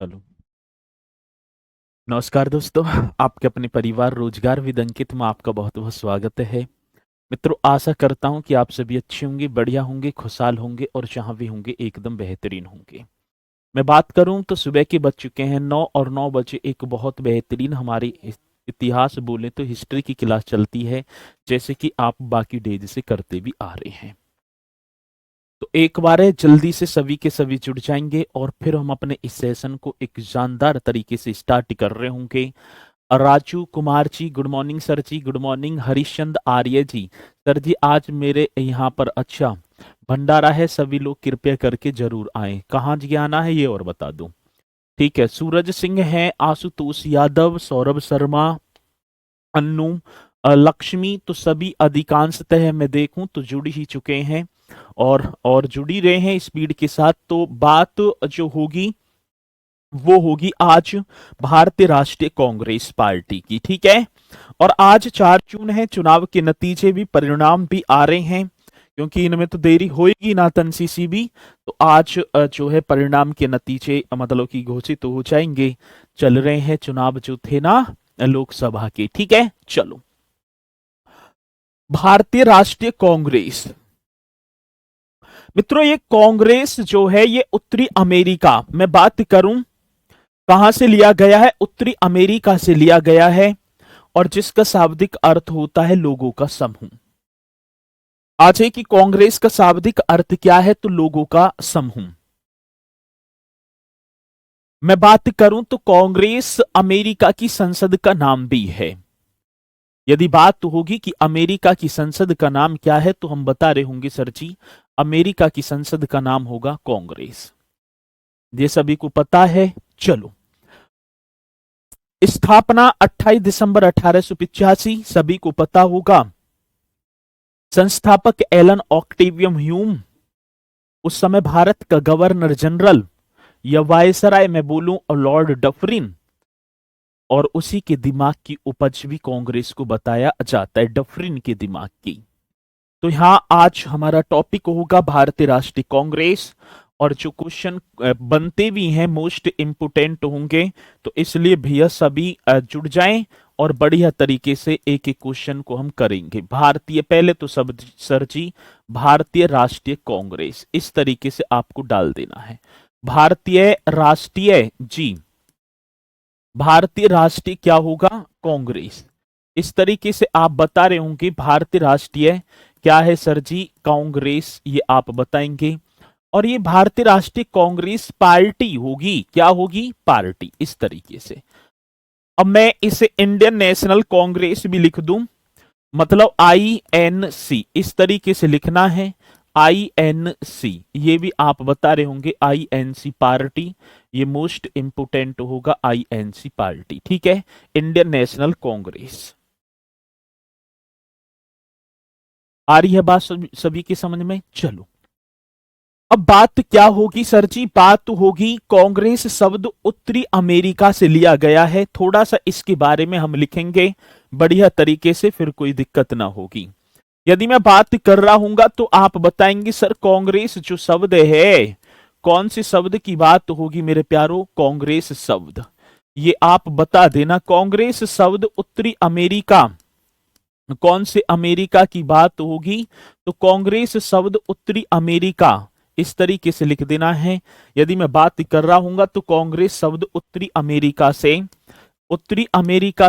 चलो। नमस्कार दोस्तों, आपके अपने परिवार रोजगार विद अंकित में आपका बहुत बहुत स्वागत है। मित्रों, आशा करता हूं कि आप सभी अच्छे होंगे, बढ़िया होंगे, खुशहाल होंगे और जहां भी होंगे एकदम बेहतरीन होंगे। मैं बात करूं तो सुबह के बज चुके हैं 9 और 9 बजे एक बहुत बेहतरीन हमारी इतिहास बोले तो हिस्ट्री की क्लास चलती है, जैसे कि आप बाकी डेज से करते भी आ रहे हैं। तो एक बार है जल्दी से सभी के सभी जुड़ जाएंगे और फिर हम अपने इस सेशन को एक शानदार तरीके से स्टार्ट कर रहे होंगे। Raju Kumar ji, good morning sir जी, गुड मॉर्निंग। हरिश्चंद आर्य जी, सर जी आज मेरे यहाँ पर अच्छा भंडारा है, सभी लोग कृपया करके जरूर आए। कहाँ जी आना है ये और बता दूं। ठीक है, सूरज सिंह है, आशुतोष यादव, सौरभ शर्मा, अन्नू, लक्ष्मी, तो सभी अधिकांशतः मैं देखूं तो जुड़ ही चुके हैं और जुड़ी रहे हैं स्पीड के साथ। तो बात जो होगी वो होगी आज भारतीय राष्ट्रीय कांग्रेस पार्टी की। ठीक है, और आज 4 जून है, चुनाव के नतीजे भी परिणाम भी आ रहे हैं, क्योंकि इनमें तो देरी होएगी ना तनसीसी भी। तो आज जो है परिणाम के नतीजे मतलब कि घोषित तो हो जाएंगे। चल रहे हैं चुनाव जो थे ना लोकसभा के। ठीक है, चलो। भारतीय राष्ट्रीय कांग्रेस, मित्रों ये कांग्रेस जो है ये उत्तरी अमेरिका में बात करूं कहां से लिया गया है, उत्तरी अमेरिका से लिया गया है, और जिसका शाब्दिक अर्थ होता है लोगों का समूह। आज है कि कांग्रेस का शाब्दिक अर्थ क्या है, तो लोगों का समूह। मैं बात करूं तो कांग्रेस अमेरिका की संसद का नाम भी है। यदि बात होगी कि अमेरिका की संसद का नाम क्या है, तो हम बता रहे होंगे सर जी अमेरिका की संसद का नाम होगा कांग्रेस। ये सभी को पता है। चलो, स्थापना 28 दिसंबर 1885, सभी को पता होगा। संस्थापक एलन ऑक्टेवियम ह्यूम, उस समय भारत का गवर्नर जनरल या वायसराय मैं बोलूं और लॉर्ड डफरिन, और उसी के दिमाग की उपज भी कांग्रेस को बताया जाता है, डफरिन के दिमाग की। तो यहां आज हमारा टॉपिक होगा भारतीय राष्ट्रीय कांग्रेस, और जो क्वेश्चन बनते भी हैं मोस्ट इंपोर्टेंट होंगे, तो इसलिए भैया सभी जुड़ जाएं और बढ़िया तरीके से एक एक क्वेश्चन को हम करेंगे। भारतीय पहले तो सब सर जी भारतीय राष्ट्रीय कांग्रेस इस तरीके से आपको डाल देना है। भारतीय राष्ट्रीय जी, भारतीय राष्ट्रीय क्या होगा, कांग्रेस। इस तरीके से आप बता रहे होंगे भारतीय राष्ट्रीय क्या है सर जी, कांग्रेस, ये आप बताएंगे। और ये भारतीय राष्ट्रीय कांग्रेस पार्टी होगी, क्या होगी, पार्टी, इस तरीके से। अब मैं इसे इंडियन नेशनल कांग्रेस भी लिख दूं, मतलब INC, इस तरीके से लिखना है, INC, ये भी आप बता रहे होंगे INC पार्टी, ये मोस्ट इंपोर्टेंट होगा INC पार्टी। ठीक है, इंडियन नेशनल कांग्रेस। आ रही है बात सभी की समझ में। चलो, अब बात क्या होगी सर जी, बात होगी कांग्रेस शब्द उत्तरी अमेरिका से लिया गया है। थोड़ा सा इसके बारे में हम लिखेंगे बढ़िया तरीके से, फिर कोई दिक्कत ना होगी। यदि मैं बात कर रहा हूंगा तो आप बताएंगे सर कांग्रेस जो शब्द है कौन से शब्द की बात होगी मेरे प्यारो, कांग्रेस शब्द ये आप बता देना। कांग्रेस शब्द उत्तरी अमेरिका, कौन से अमेरिका की बात होगी, तो कांग्रेस शब्द उत्तरी अमेरिका, इस तरीके से लिख देना है। यदि मैं बात कर रहा हूंगा तो कांग्रेस शब्द उत्तरी अमेरिका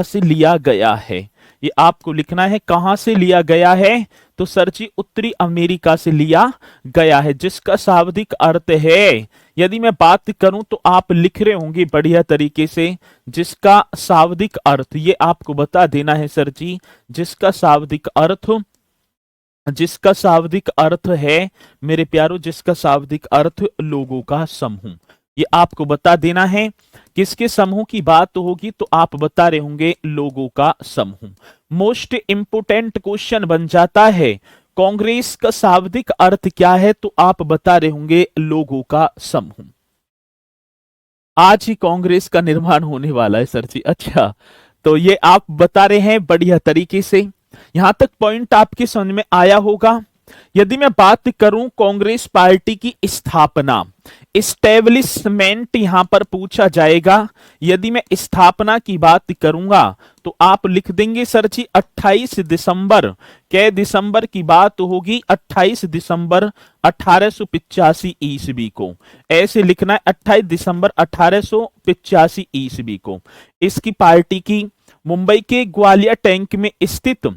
से लिया गया है, ये आपको लिखना है। कहां से लिया गया है, तो सर जी उत्तरी अमेरिका से लिया गया है, जिसका शाब्दिक अर्थ है, यदि मैं बात करूं तो आप लिख रहे होंगे बढ़िया तरीके से, जिसका शाब्दिक अर्थ ये आपको बता देना है सर जी, जिसका शाब्दिक अर्थ है मेरे प्यारो, जिसका शाब्दिक अर्थ लोगों का समूह, ये आपको बता देना है। किसके समूह की बात होगी, तो आप बता रहे होंगे लोगों का समूह। मोस्ट इंपोर्टेंट क्वेश्चन बन जाता है, कांग्रेस का शाब्दिक अर्थ क्या है, तो आप बता रहे होंगे लोगों का समूह। आज ही कांग्रेस का निर्माण होने वाला है सर जी, अच्छा, तो ये आप बता रहे हैं बढ़िया तरीके से। यहां तक पॉइंट आपके समझ में आया होगा। यदि मैं बात करूं कांग्रेस पार्टी की स्थापना, इस्टेब्लिशमेंट यहां पर पूछा जाएगा। यदि मैं स्थापना की बात करूंगा तो आप लिख देंगे सर जी 28 दिसंबर। कै दिसंबर की बात होगी? 28 दिसंबर 1885 ईस्वी को। ऐसे लिखना है 28 दिसंबर 1885 ईस्वी को। इसकी पार्टी की मुंबई के ग्वालियर टैंक में स्थित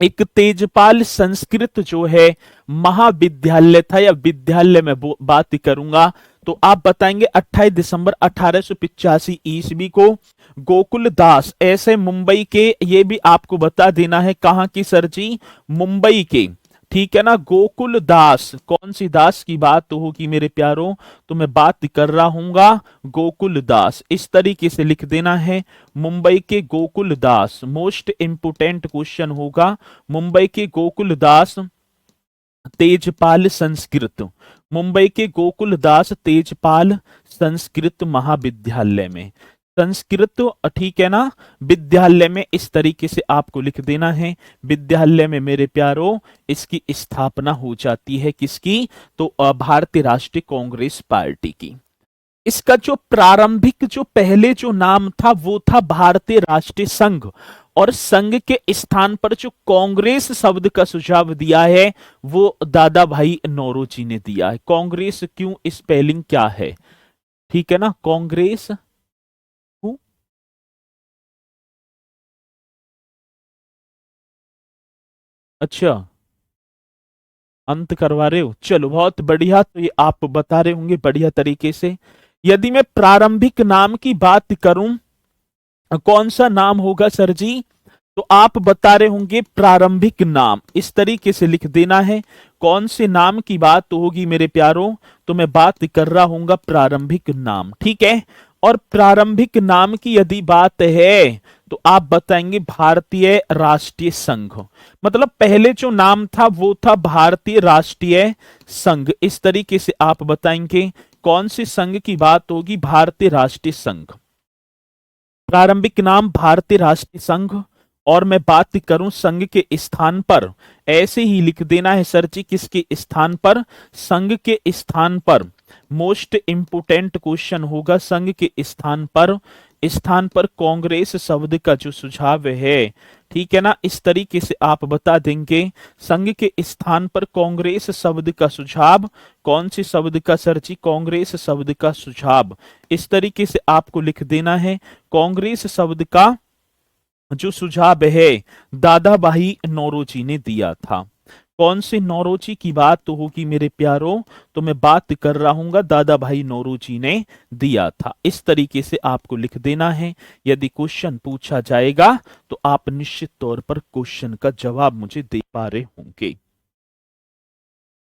एक तेजपाल संस्कृत जो है महाविद्यालय था, या विद्यालय में बात करूंगा तो आप बताएंगे 28 दिसंबर 1885 ईस्वी को गोकुल दास, ऐसे मुंबई के, ये भी आपको बता देना है कहां की सर जी? मुंबई के, ठीक है ना। गोकुल दास, कौन सी दास की बात तो होगी मेरे प्यारों? तो मैं बात कर रहा हूंगा गोकुल दास, इस तरीके से लिख देना है मुंबई के गोकुल दास। मोस्ट इंपोर्टेंट क्वेश्चन होगा मुंबई के गोकुल दास तेजपाल संस्कृत, मुंबई के गोकुल दास तेजपाल संस्कृत महाविद्यालय में, संस्कृत, ठीक है ना, विद्यालय में, इस तरीके से आपको लिख देना है। विद्यालय में मेरे प्यारों इसकी स्थापना हो जाती है, किसकी? तो भारतीय राष्ट्रीय कांग्रेस पार्टी की। इसका जो प्रारंभिक, जो पहले जो नाम था वो था भारतीय राष्ट्रीय संघ, और संघ के स्थान पर जो कांग्रेस शब्द का सुझाव दिया है वो दादा भाई नौरोजी ने दिया है। कांग्रेस क्यों, स्पेलिंग क्या है? ठीक है ना, कांग्रेस। अच्छा, अंत करवा रहे हो, चलो बहुत बढ़िया। तो ये आप बता रहे होंगे बढ़िया तरीके से। यदि मैं प्रारंभिक नाम की बात करूं, कौन सा नाम होगा सर जी? तो आप बता रहे होंगे प्रारंभिक नाम, इस तरीके से लिख देना है। कौन से नाम की बात तो होगी मेरे प्यारों? तो मैं बात कर रहा हूंगा प्रारंभिक नाम, ठीक है। और प्रारंभिक नाम की यदि बात है तो आप बताएंगे भारतीय राष्ट्रीय संघ, मतलब पहले जो नाम था वो था भारतीय राष्ट्रीय संघ, इस तरीके से आप बताएंगे। कौन सी संघ की बात होगी? भारतीय राष्ट्रीय संघ, प्रारंभिक नाम भारतीय राष्ट्रीय संघ। और मैं बात करूं संघ के स्थान पर, ऐसे ही लिख देना है सर जी, किसके स्थान पर? संघ के स्थान पर। मोस्ट इंपोर्टेंट क्वेश्चन होगा संघ के स्थान पर, स्थान पर कांग्रेस शब्द का जो सुझाव है, ठीक है ना, इस तरीके से आप बता देंगे। संघ के स्थान पर कांग्रेस शब्द का सुझाव, कौन से शब्द का सर जी? कांग्रेस शब्द का सुझाव, इस तरीके से आपको लिख देना है। कांग्रेस शब्द का जो सुझाव है दादा भाई नौरोजी ने दिया था। कौन से नौरोजी की बात तो होगी मेरे प्यारों? तो मैं बात कर रहा हूंगा दादा भाई नौरोजी ने दिया था, इस तरीके से आपको लिख देना है। यदि क्वेश्चन पूछा जाएगा तो आप निश्चित तौर पर क्वेश्चन का जवाब मुझे दे पा रहे होंगे।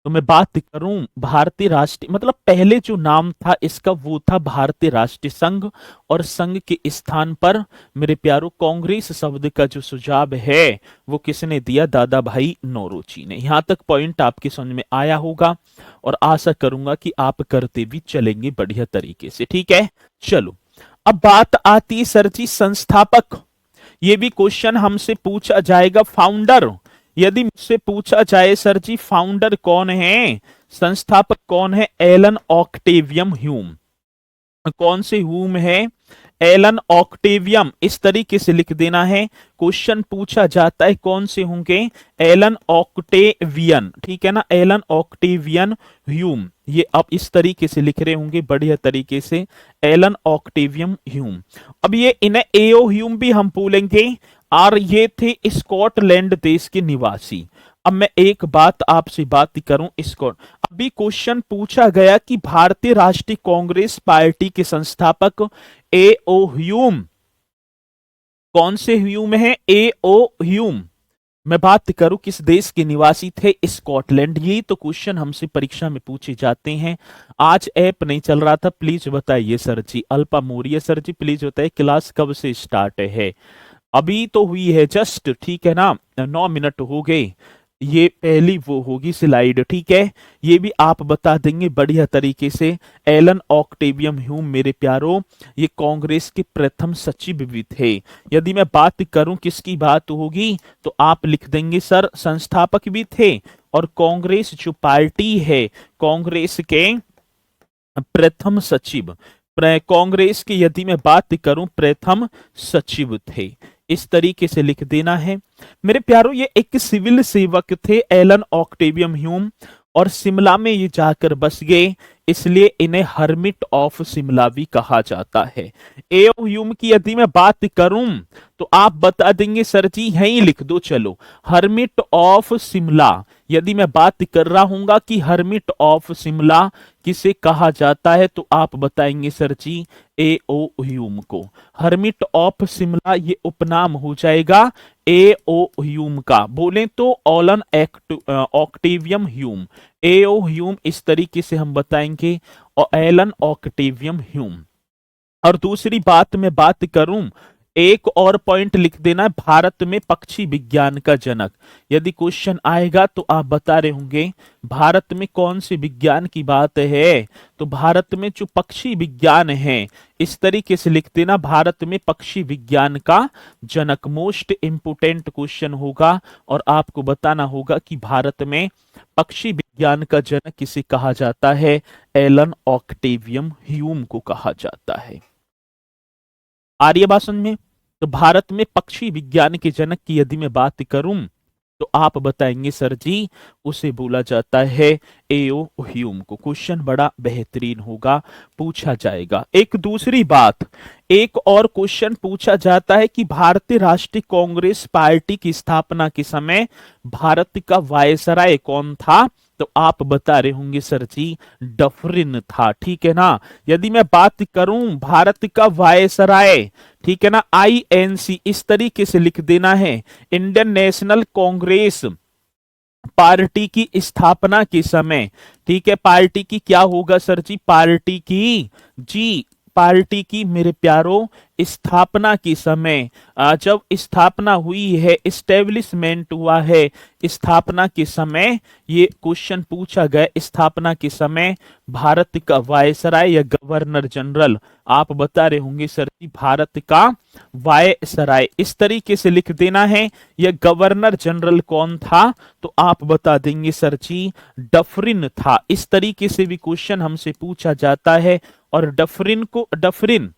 तो मैं बात करूं भारतीय राष्ट्रीय, मतलब पहले जो नाम था इसका वो था भारतीय राष्ट्रीय संघ, और संघ के स्थान पर मेरे प्यारों कांग्रेस शब्द का जो सुझाव है वो किसने दिया? दादा भाई नौरोजी ने। यहां तक पॉइंट आपके समझ में आया होगा और आशा करूंगा कि आप करते भी चलेंगे बढ़िया तरीके से, ठीक है। चलो, अब बात आती है सर जी संस्थापक। ये भी क्वेश्चन हमसे पूछा जाएगा। फाउंडर, यदि मुझसे पूछा जाए सर जी फाउंडर कौन है, संस्थापक कौन है? Allan Octavian Hume. कौन से ह्यूम है? एलन ऑक्टेवियम, इस तरीके से लिख देना है। क्वेश्चन पूछा जाता है कौन से होंगे? एलन ऑक्टेवियन, ठीक है ना, एलन ऑक्टेवियन ह्यूम, ये आप इस तरीके से लिख रहे होंगे बढ़िया तरीके से, एलन ऑक्टेवियम ह्यूम। अब ये इन्हें एओ ह्यूम भी हम बोलेंगे, और ये थे स्कॉटलैंड देश के निवासी। अब मैं एक बात आपसे बात करूं, इसको अभी क्वेश्चन पूछा गया कि भारतीय राष्ट्रीय कांग्रेस पार्टी के संस्थापक ए ओ ह्यूम, कौन से ह्यूम है? ए ओ ह्यूम। मैं बात करूं किस देश के निवासी थे? स्कॉटलैंड। यही तो क्वेश्चन हमसे परीक्षा में पूछे जाते हैं। आज ऐप नहीं चल रहा था, प्लीज बताइए sir ji. Alpa Maurya sir ji please बताइए क्लास कब से स्टार्ट है? अभी तो हुई है जस्ट, ठीक है ना, 9 मिनट हो गए। ये पहली वो होगी स्लाइड, ठीक है। ये भी आप बता देंगे बढ़िया तरीके से। एलन ऑक्टेवियम ह्यूम मेरे प्यारों ये कांग्रेस के प्रथम सचिव भी थे। यदि मैं बात करूं किसकी बात होगी तो आप लिख देंगे सर संस्थापक भी थे, और कांग्रेस जो पार्टी है, कांग्रेस के प्रथम सचिव, कांग्रेस के यदि मैं बात करूं प्रथम सचिव थे। इस तरीके से लिख देना है मेरे प्यारों। ये एक सिविल सेवक थे एलन ऑक्टेवियम ह्यूम, और शिमला में ये जाकर बस गए, इसलिए इन्हें हर्मिट ऑफ शिमला भी कहा जाता है। एओ ह्यूम की यदि मैं बात करूं तो आप बता देंगे सर जी, यहीं लिख दो चलो, हर्मिट ऑफ शिमला। यदि मैं बात कर रहा हूंगा कि हर्मिट ऑफ शिमला किसे कहा जाता है, तो आप बताएंगे सर जी ए ओ ह्यूम को। हर्मिट ऑफ शिमला ये उपनाम हो जाएगा ए ओ ह्यूम का। बोले तो ऑलन ऑक्टेवियम ह्यूम, ए ओ ह्यूम, इस तरीके से हम बताएंगे, और एलन ऑक्टेवियम ह्यूम। और दूसरी बात मैं बात करूं, एक और पॉइंट लिख देना, भारत में पक्षी विज्ञान का जनक। यदि क्वेश्चन आएगा तो आप बता रहे होंगे भारत में कौन से विज्ञान की बात है, तो भारत में जो पक्षी विज्ञान है, इस तरीके से लिख देना, भारत में पक्षी विज्ञान का जनक। मोस्ट इंपोर्टेंट क्वेश्चन होगा, और आपको बताना होगा कि भारत में पक्षी विज्ञान का जनक किसे कहा जाता है, एलन ऑक्टेवियम ह्यूम को कहा जाता है। आर्यभाषण में, तो भारत में पक्षी विज्ञान के जनक की यदि मैं बात करूं तो आप बताएंगे सर जी उसे बोला जाता है एओ ह्यूम को। क्वेश्चन बड़ा बेहतरीन होगा, पूछा जाएगा। एक दूसरी बात, एक और क्वेश्चन पूछा जाता है कि भारतीय राष्ट्रीय कांग्रेस पार्टी की स्थापना के समय भारत का वायसराय कौन था, तो आप बता रहे होंगे सर जी डफरिन था। ठीक है ना। यदि मैं बात करूं भारत का वायसराय, ठीक है ना, आईएनसी, इस तरीके से लिख देना है। इंडियन नेशनल कांग्रेस पार्टी की स्थापना के समय, ठीक है, पार्टी की क्या होगा सर जी, पार्टी की जी, पार्टी की मेरे प्यारों स्थापना के समय, जब स्थापना हुई है, इस्टेब्लिशमेंट हुआ है, स्थापना के समय ये क्वेश्चन पूछा गया, स्थापना के समय भारत का वायसराय या गवर्नर जनरल, आप बता रहे होंगे सर जी भारत का वायसराय, इस तरीके से लिख देना है। यह गवर्नर जनरल कौन था, तो आप बता देंगे सर जी डफरिन था। इस तरीके से भी क्वेश्चन हमसे पूछा जाता है, और डफरिन को, डफरिन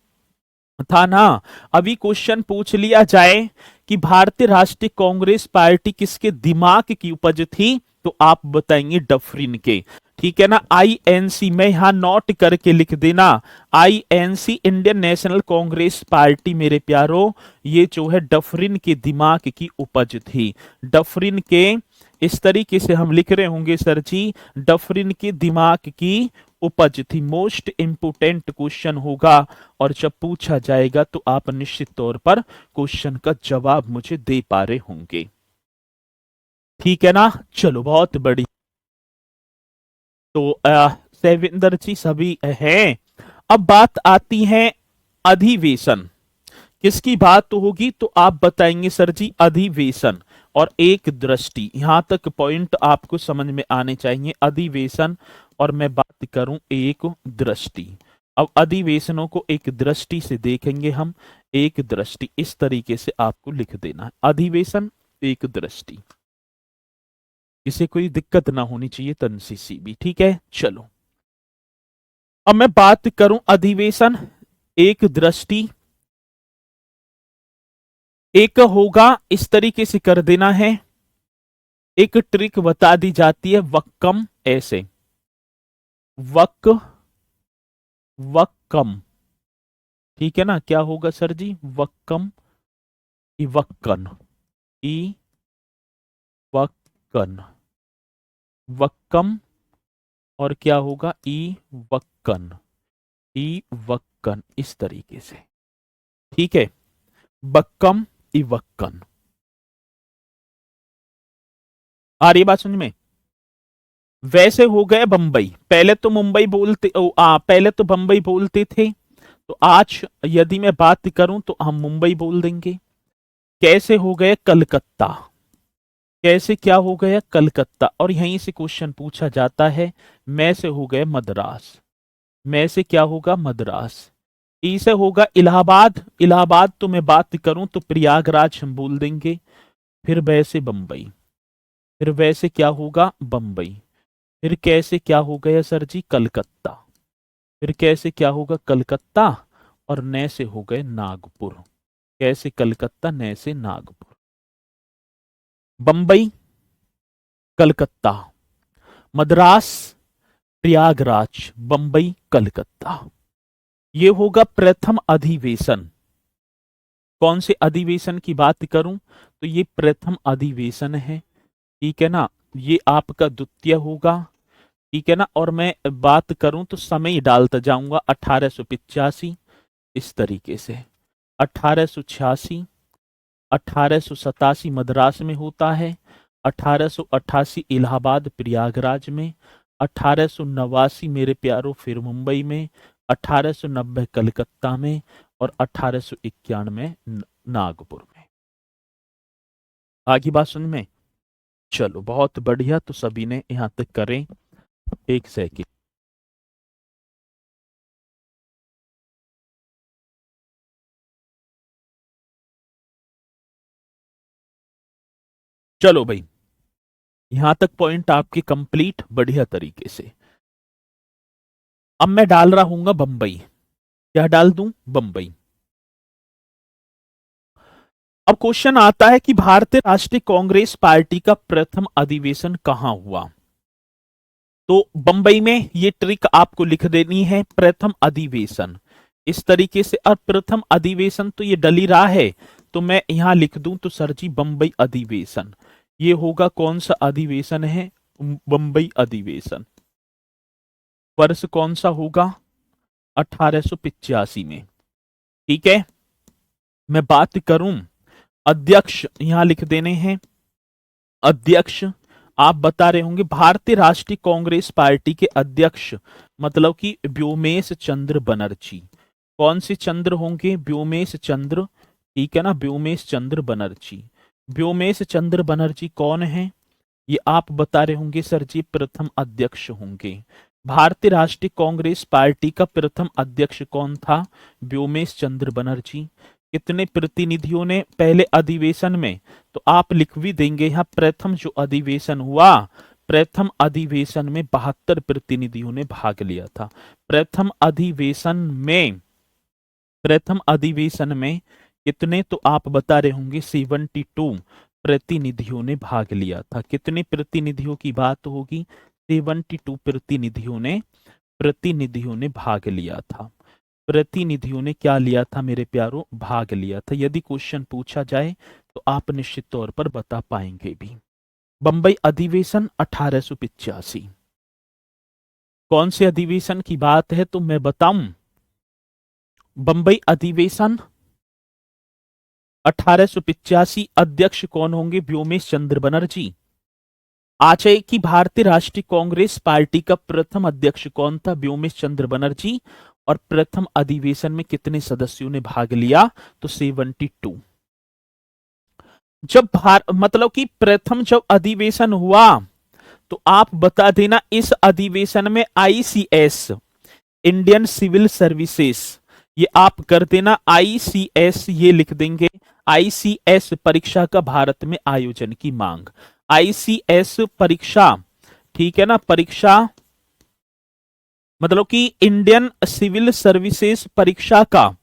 था ना। अभी क्वेश्चन पूछ लिया जाए कि भारतीय राष्ट्रीय कांग्रेस पार्टी किसके दिमाग की उपज थी, तो आप बताएंगे डफरिन के। ठीक है ना। आईएनसी में यहां नोट करके लिख देना, INC Indian national Congress party मेरे प्यारो, ये जो है डफरिन के दिमाग की उपज थी। डफरिन के, इस तरीके से हम लिख रहे होंगे सर जी, डफरिन के दिमाग की उपज थी। मोस्ट इंपोर्टेंट क्वेश्चन होगा, और जब पूछा जाएगा तो आप निश्चित तौर पर क्वेश्चन का जवाब मुझे दे पा रहे होंगे। ठीक है ना। चलो बहुत बड़ी। तो सेविंदर जी सभी हैं। अब बात आती है अधिवेशन, किसकी बात तो होगी, तो आप बताएंगे सर जी अधिवेशन और एक दृष्टि। यहां तक पॉइंट आपको समझ में आने चाहिए, अधिवेशन और मैं बात करूं एक दृष्टि। अब अधिवेशनों को एक दृष्टि से देखेंगे हम, एक दृष्टि, इस तरीके से आपको लिख देना है, अधिवेशन एक दृष्टि, इसे कोई दिक्कत ना होनी चाहिए तनसीसी भी। ठीक है। चलो अब मैं बात करूं अधिवेशन एक दृष्टि, एक होगा, इस तरीके से कर देना है। एक ट्रिक बता दी जाती है वक्कम, ऐसे वक वक्कम, ठीक है ना। क्या होगा सर जी, वक्कम, इवक्कन, ई वक्कन, वक्कम, और क्या होगा ई वक्कन, ई वक्कन, इस तरीके से। ठीक है। बक्कम, इवक्कन। आ रही बात समझ में। वैसे हो गए बंबई, पहले तो मुंबई बोलते, पहले तो बंबई बोलते थे, तो आज यदि मैं बात करूं तो हम मुंबई बोल देंगे। कैसे हो गए कलकत्ता, कैसे क्या हो गया कलकत्ता, और यहीं से क्वेश्चन पूछा जाता है, मैं से हो गए मद्रास, मैं से क्या होगा मद्रास। ई से होगा इलाहाबाद, इलाहाबाद तो मैं बात करूं तो प्रयागराज हम बोल देंगे। फिर वैसे बंबई, फिर वैसे क्या होगा बंबई, फिर कैसे क्या हो गया सर जी कलकत्ता। फिर कैसे क्या होगा, कलकत्ता, और न से हो गए नागपुर। कैसे कलकत्ता, न से नागपुर। बंबई, कलकत्ता, मद्रास, प्रयागराज, बंबई, कलकत्ता। ये होगा प्रथम अधिवेशन। कौन से अधिवेशन की बात करूं तो ये प्रथम अधिवेशन है, ठीक है ना। ये आपका द्वितीय होगा, ठीक है ना। और मैं बात करूं तो समय डालता जाऊंगा, 1885 इस तरीके से, 1886, 1887 मद्रास में होता है, 1888 इलाहाबाद प्रयागराज में, 1889 मेरे प्यारों फिर मुंबई में, 1890 कलकत्ता में, और 1891 नागपुर में। आगे बात सुन में। चलो बहुत बढ़िया, तो सभी ने यहां तक करें। एक सेकंड। चलो भाई, यहां तक पॉइंट आपके कंप्लीट बढ़िया तरीके से। अब मैं डाल रहा हूंगा बंबई। क्या डाल दूं, बंबई। अब क्वेश्चन आता है कि भारतीय राष्ट्रीय कांग्रेस पार्टी का प्रथम अधिवेशन कहां हुआ। तो बंबई में, ये ट्रिक आपको लिख देनी है, प्रथम अधिवेशन इस तरीके से। और प्रथम अधिवेशन तो ये डल ही रहा है, तो मैं यहां लिख दूं तो सर जी बंबई अधिवेशन। ये होगा कौन सा अधिवेशन है, बंबई अधिवेशन। वर्ष कौन सा होगा, 1885 में, ठीक है। मैं बात करूं, अध्यक्ष यहां लिख देने हैं। अध्यक्ष आप बता रहे होंगे, भारतीय राष्ट्रीय कांग्रेस पार्टी के अध्यक्ष मतलब कि व्योमेश चंद्र बनर्जी। कौन से चंद्र होंगे, व्योमेश चंद्र, ठीक है ना, व्योमेश चंद्र बनर्जी। व्योमेश चंद्र बनर्जी कौन है, ये आप बता रहे होंगे सर जी प्रथम अध्यक्ष होंगे। भारतीय राष्ट्रीय कांग्रेस पार्टी का प्रथम अध्यक्ष कौन था, व्योमेश चंद्र बनर्जी। कितने प्रतिनिधियों ने पहले अधिवेशन में, तो आप लिख भी देंगे यहां, प्रथम जो अधिवेशन हुआ, प्रथम अधिवेशन में 72 प्रतिनिधियों ने भाग लिया था। प्रथम अधिवेशन में, प्रथम अधिवेशन में कितने, तो आप बता रहे होंगे 72 प्रतिनिधियों ने भाग लिया था। कितने प्रतिनिधियों की बात होगी, 72 प्रतिनिधियों ने भाग लिया था। प्रतिनिधियों ने क्या लिया था मेरे प्यारों, भाग लिया था। यदि क्वेश्चन पूछा जाए तो आप निश्चित तौर पर बता पाएंगे भी। बंबई अधिवेशन 1885। कौन से अधिवेशन की बात है तो मैं बताऊं, बंबई अधिवेशन 1885। अध्यक्ष कौन होंगे, व्योमेश चंद्र बनर्जी। आशय की भारतीय राष्ट्रीय कांग्रेस पार्टी का प्रथम अध्यक्ष कौन था, व्योमेश चंद्र बनर्जी। और प्रथम अधिवेशन में कितने सदस्यों ने भाग लिया, तो 72। जब मतलब कि प्रथम जब अधिवेशन हुआ, तो आप बता देना इस अधिवेशन में आईसीएस, इंडियन सिविल सर्विसेज, ये आप कर देना आईसीएस, ये लिख देंगे। आईसीएस परीक्षा का भारत में आयोजन की मांग। आईसीएस परीक्षा, ठीक है ना, परीक्षा मतलब कि इंडियन सिविल सर्विसेज परीक्षा का,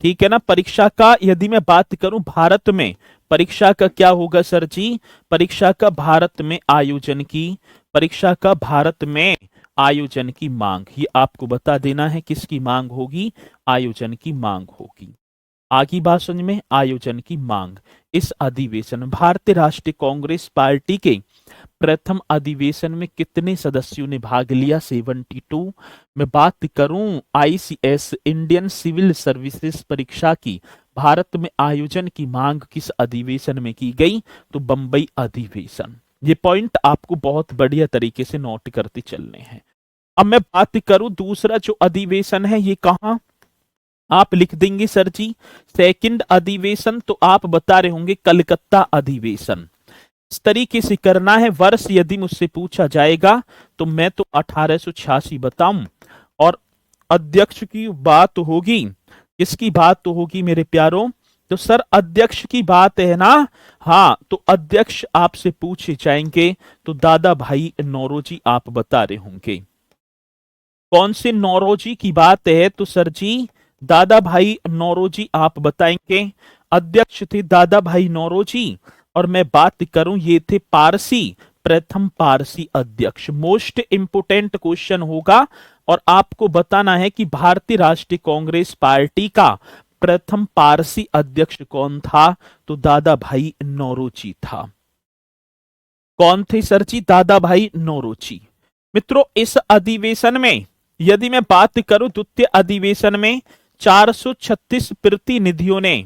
ठीक है ना, परीक्षा का यदि मैं बात करूं भारत में, परीक्षा का क्या होगा सर जी, परीक्षा का भारत में आयोजन की, परीक्षा का भारत में आयोजन की मांग। ये आपको बता देना है किसकी मांग होगी, आयोजन की मांग होगी। आगे बात समझ में, आयोजन की मांग। इस अधिवेशन, भारतीय राष्ट्रीय कांग्रेस पार्टी के प्रथम अधिवेशन में कितने सदस्यों ने भाग लिया, 72। मैं बात करूं आईसीएस, इंडियन सिविल सर्विसेज परीक्षा की भारत में आयोजन की मांग किस अधिवेशन में की गई, तो बंबई अधिवेशन। ये पॉइंट आपको बहुत बढ़िया तरीके से नोट करते चलने हैं। अब मैं बात करूं दूसरा जो अधिवेशन है, ये कहां, आप लिख देंगे सर जी सेकंड अधिवेशन, तो आप बता रहे होंगे कलकत्ता अधिवेशन। इस तरीके से करना है। वर्ष यदि मुझसे पूछा जाएगा तो मैं तो 1886 बताऊं। और अध्यक्ष की बात होगी, किसकी बात तो होगी मेरे प्यारों, तो सर अध्यक्ष की बात है ना। हाँ, तो अध्यक्ष आपसे पूछे जाएंगे तो दादा भाई नौरोजी आप बता रहे होंगे। कौन से नौरोजी की बात है? तो सर जी दादा भाई नौरोजी आप बताएंगे। अध्यक्ष थे दादा भाई नौरोजी। और मैं बात करूं, ये थे पारसी, प्रथम पारसी अध्यक्ष। मोस्ट इंपोर्टेंट क्वेश्चन होगा। और आपको बताना है कि भारतीय राष्ट्रीय कांग्रेस पार्टी का प्रथम पारसी अध्यक्ष कौन था? तो दादा भाई नौरोजी था। कौन थे सर जी? दादा भाई नौरोजी। मित्रों, इस अधिवेशन में यदि मैं बात करूं, द्वितीय अधिवेशन में 436 प्रतिनिधियों ने,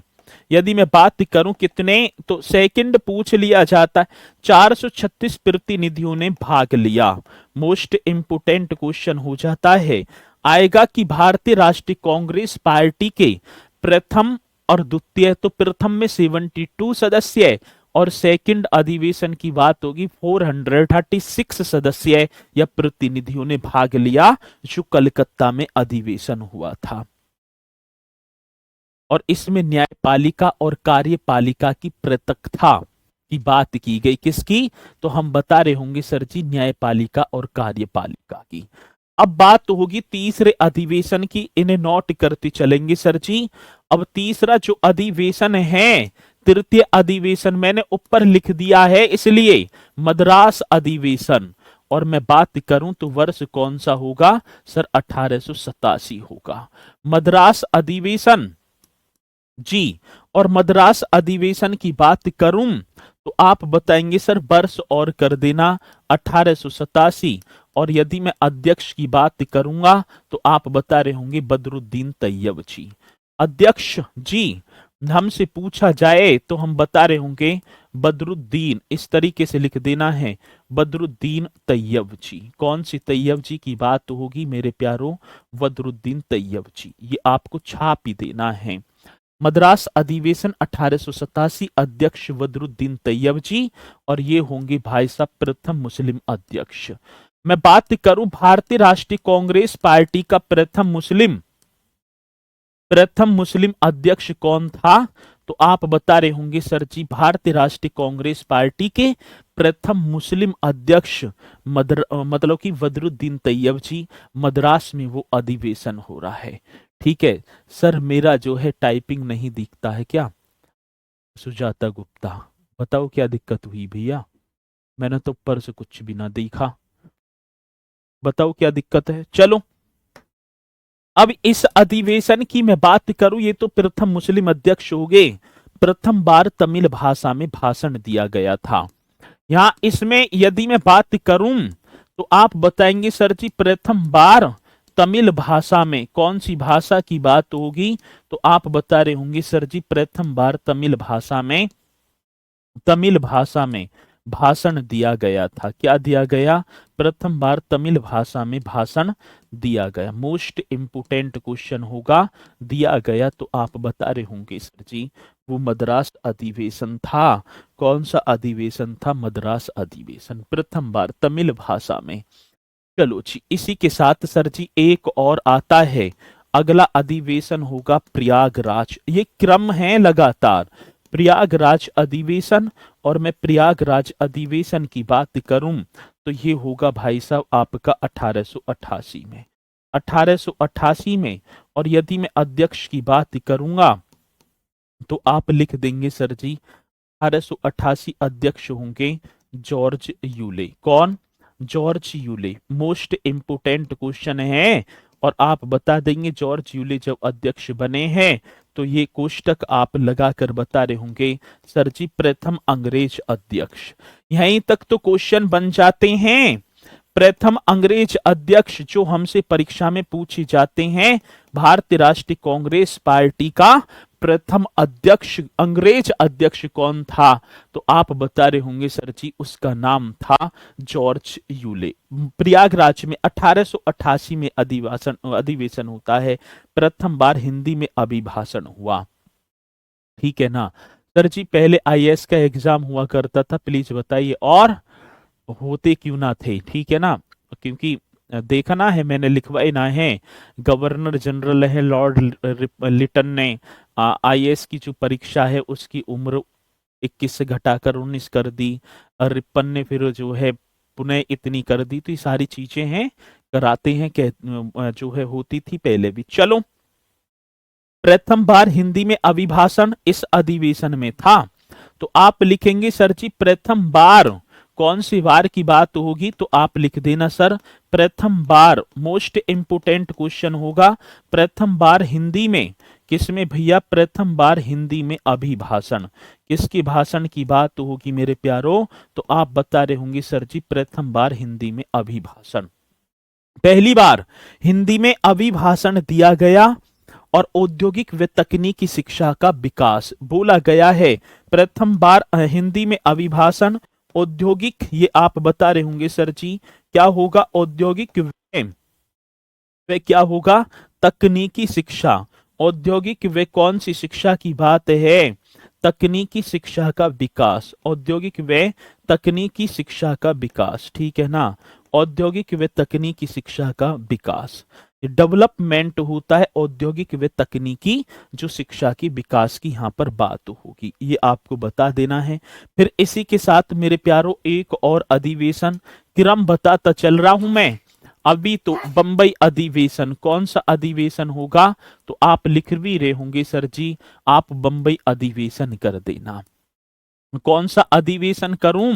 यदि मैं बात करूं कितने, तो सेकंड पूछ लिया जाता है, 436 प्रतिनिधियों ने भाग लिया। मोस्ट इंपोर्टेंट क्वेश्चन हो जाता है, आएगा कि भारतीय राष्ट्रीय कांग्रेस पार्टी के प्रथम और द्वितीय, तो प्रथम में 72 सदस्य और सेकंड अधिवेशन की बात होगी 436 सदस्य या प्रतिनिधियों ने भाग लिया, जो कलकत्ता में अधिवेशन हुआ था। और इसमें न्यायपालिका और कार्यपालिका की पृथकता की बात की गई। किसकी? तो हम बता रहे होंगे सर जी, न्यायपालिका और कार्यपालिका की। अब बात तो होगी तीसरे अधिवेशन की, इन्हें नोट करते चलेंगे सर जी। अब तीसरा जो अधिवेशन है, तृतीय अधिवेशन, मैंने ऊपर लिख दिया है इसलिए मद्रास अधिवेशन। और मैं बात करूं तो वर्ष कौन सा होगा सर? 1887 होगा मद्रास अधिवेशन जी। और मद्रास अधिवेशन की बात करूं तो आप बताएंगे सर वर्ष और कर देना 1887। और यदि मैं अध्यक्ष की बात करूंगा तो आप बता रहे होंगे बदरुद्दीन तैयब जी। अध्यक्ष जी हमसे पूछा जाए तो हम बता रहे होंगे बदरुद्दीन, इस तरीके से लिख देना है, बदरुद्दीन तैयब जी। कौन सी तैयब जी की बात होगी मेरे प्यारों? बदरुद्दीन तैयब जी, ये आपको छाप ही देना है। मद्रास अधिवेशन 1887, अध्यक्ष बदरुद्दीन तैयब जी। और ये होंगे भाई साहब प्रथम मुस्लिम अध्यक्ष। मैं बात करूं भारतीय राष्ट्रीय कांग्रेस पार्टी का प्रथम मुस्लिम अध्यक्ष कौन था? तो आप बता रहे होंगे सर जी भारतीय राष्ट्रीय कांग्रेस पार्टी के प्रथम मुस्लिम अध्यक्ष मतलब कि बदरुद्दीन तैयब जी। मद्रास में वो अधिवेशन हो रहा है। ठीक है सर, मेरा जो है टाइपिंग नहीं दिखता है क्या? सुजाता गुप्ता, बताओ क्या दिक्कत हुई भैया? मैंने तो ऊपर से कुछ भी ना देखा, बताओ क्या दिक्कत है। चलो, अब इस अधिवेशन की मैं बात करूं, ये तो प्रथम मुस्लिम अध्यक्ष हो गए। प्रथम बार तमिल भाषा में भाषण दिया गया था। यहां इसमें यदि मैं बात करूं तो आप बताएंगे सर जी प्रथम बार तमिल भाषा में, कौन सी भाषा की बात होगी? तो आप बता रहे होंगे सर जी प्रथम बार तमिल भाषा में भाषण दिया गया था। क्या दिया गया? प्रथम बार तमिल भाषा में भाषण दिया गया। मोस्ट इंपोर्टेंट क्वेश्चन होगा, दिया गया तो आप बता रहे होंगे सर जी वो मद्रास अधिवेशन था। कौन सा अधिवेशन था? मद्रास अधिवेशन, प्रथम बार तमिल भाषा में। चलो जी, इसी के साथ सर जी एक और आता है, अगला अधिवेशन होगा प्रयागराज। ये क्रम है लगातार, प्रयागराज अधिवेशन। और मैं प्रयागराज अधिवेशन की बात करूं तो ये होगा भाई साहब आपका 1888 में, 1888 में। और यदि मैं अध्यक्ष की बात करूंगा तो आप लिख देंगे सर जी 1888 अध्यक्ष होंगे जॉर्ज यूले। कौन? George Yule. Most important question है। और आप बता देंगे जॉर्ज यूले जब अध्यक्ष बने हैं तो ये कोष्टक आप लगाकर बता रहे होंगे सर जी प्रथम अंग्रेज अध्यक्ष। यहीं तक तो क्वेश्चन बन जाते हैं। प्रथम अंग्रेज अध्यक्ष जो हमसे परीक्षा में पूछे जाते हैं, भारतीय राष्ट्रीय कांग्रेस पार्टी का प्रथम अध्यक्ष, अंग्रेज अध्यक्ष कौन था? तो आप बता रहे होंगे सर जी उसका नाम था जॉर्ज यूले। प्रयागराज में 1888 में अधिवेशन होता है। प्रथम बार हिंदी में अभिभाषण हुआ। ठीक है ना सर जी? पहले आईएएस का एग्जाम हुआ करता था, प्लीज बताइए, और होते क्यों ना थे? ठीक है ना, क्योंकि देखना है, मैंने लिखवाए ना है। गवर्नर जनरल है लॉर्ड लिटन ने आईएएस की जो परीक्षा है उसकी उम्र 21 से घटाकर 19 कर दी। और रिपन ने फिर जो है पुनः इतनी कर दी, तो ये सारी चीजें हैं, कराते हैं, जो है होती थी पहले भी। चलो, प्रथम बार हिंदी में अभिभाषण इस अधिवेशन में था, तो आप लिखेंगे सर जी प्रथम बार, कौन सी बार की बात होगी, तो आप लिख देना सर प्रथम बार। मोस्ट इंपोर्टेंट क्वेश्चन होगा, प्रथम बार हिंदी में किसमें भैया, प्रथम बार हिंदी में अभिभाषण, किसकी भाषण की बात होगी मेरे प्यारो, तो आप बता रहे होंगे सर जी प्रथम बार हिंदी में अभिभाषण। पहली बार हिंदी में अभिभाषण दिया गया और औद्योगिक व तकनीकी शिक्षा का विकास बोला गया है। प्रथम बार हिंदी में अभिभाषण, औद्योगिक, ये आप बता रहे होंगे सर जी क्या होगा, औद्योगिक व क्या होगा, तकनीकी शिक्षा। औद्योगिक व कौन सी शिक्षा की बात है, तकनीकी शिक्षा का विकास, औद्योगिक व तकनीकी शिक्षा का विकास, ठीक है ना, औद्योगिक व तकनीकी शिक्षा का विकास। डेवलपमेंट होता है औद्योगिक व तकनीकी जो शिक्षा की विकास की यहाँ पर बात होगी, ये आपको बता देना है। फिर इसी के साथ मेरे प्यारो एक और अधिवेशन, क्रम बताता चल रहा हूं मैं। अभी तो बंबई अधिवेशन, कौन सा अधिवेशन होगा, तो आप लिख भी रहे होंगे सर जी, आप बंबई अधिवेशन कर देना। कौन सा अधिवेशन करूं,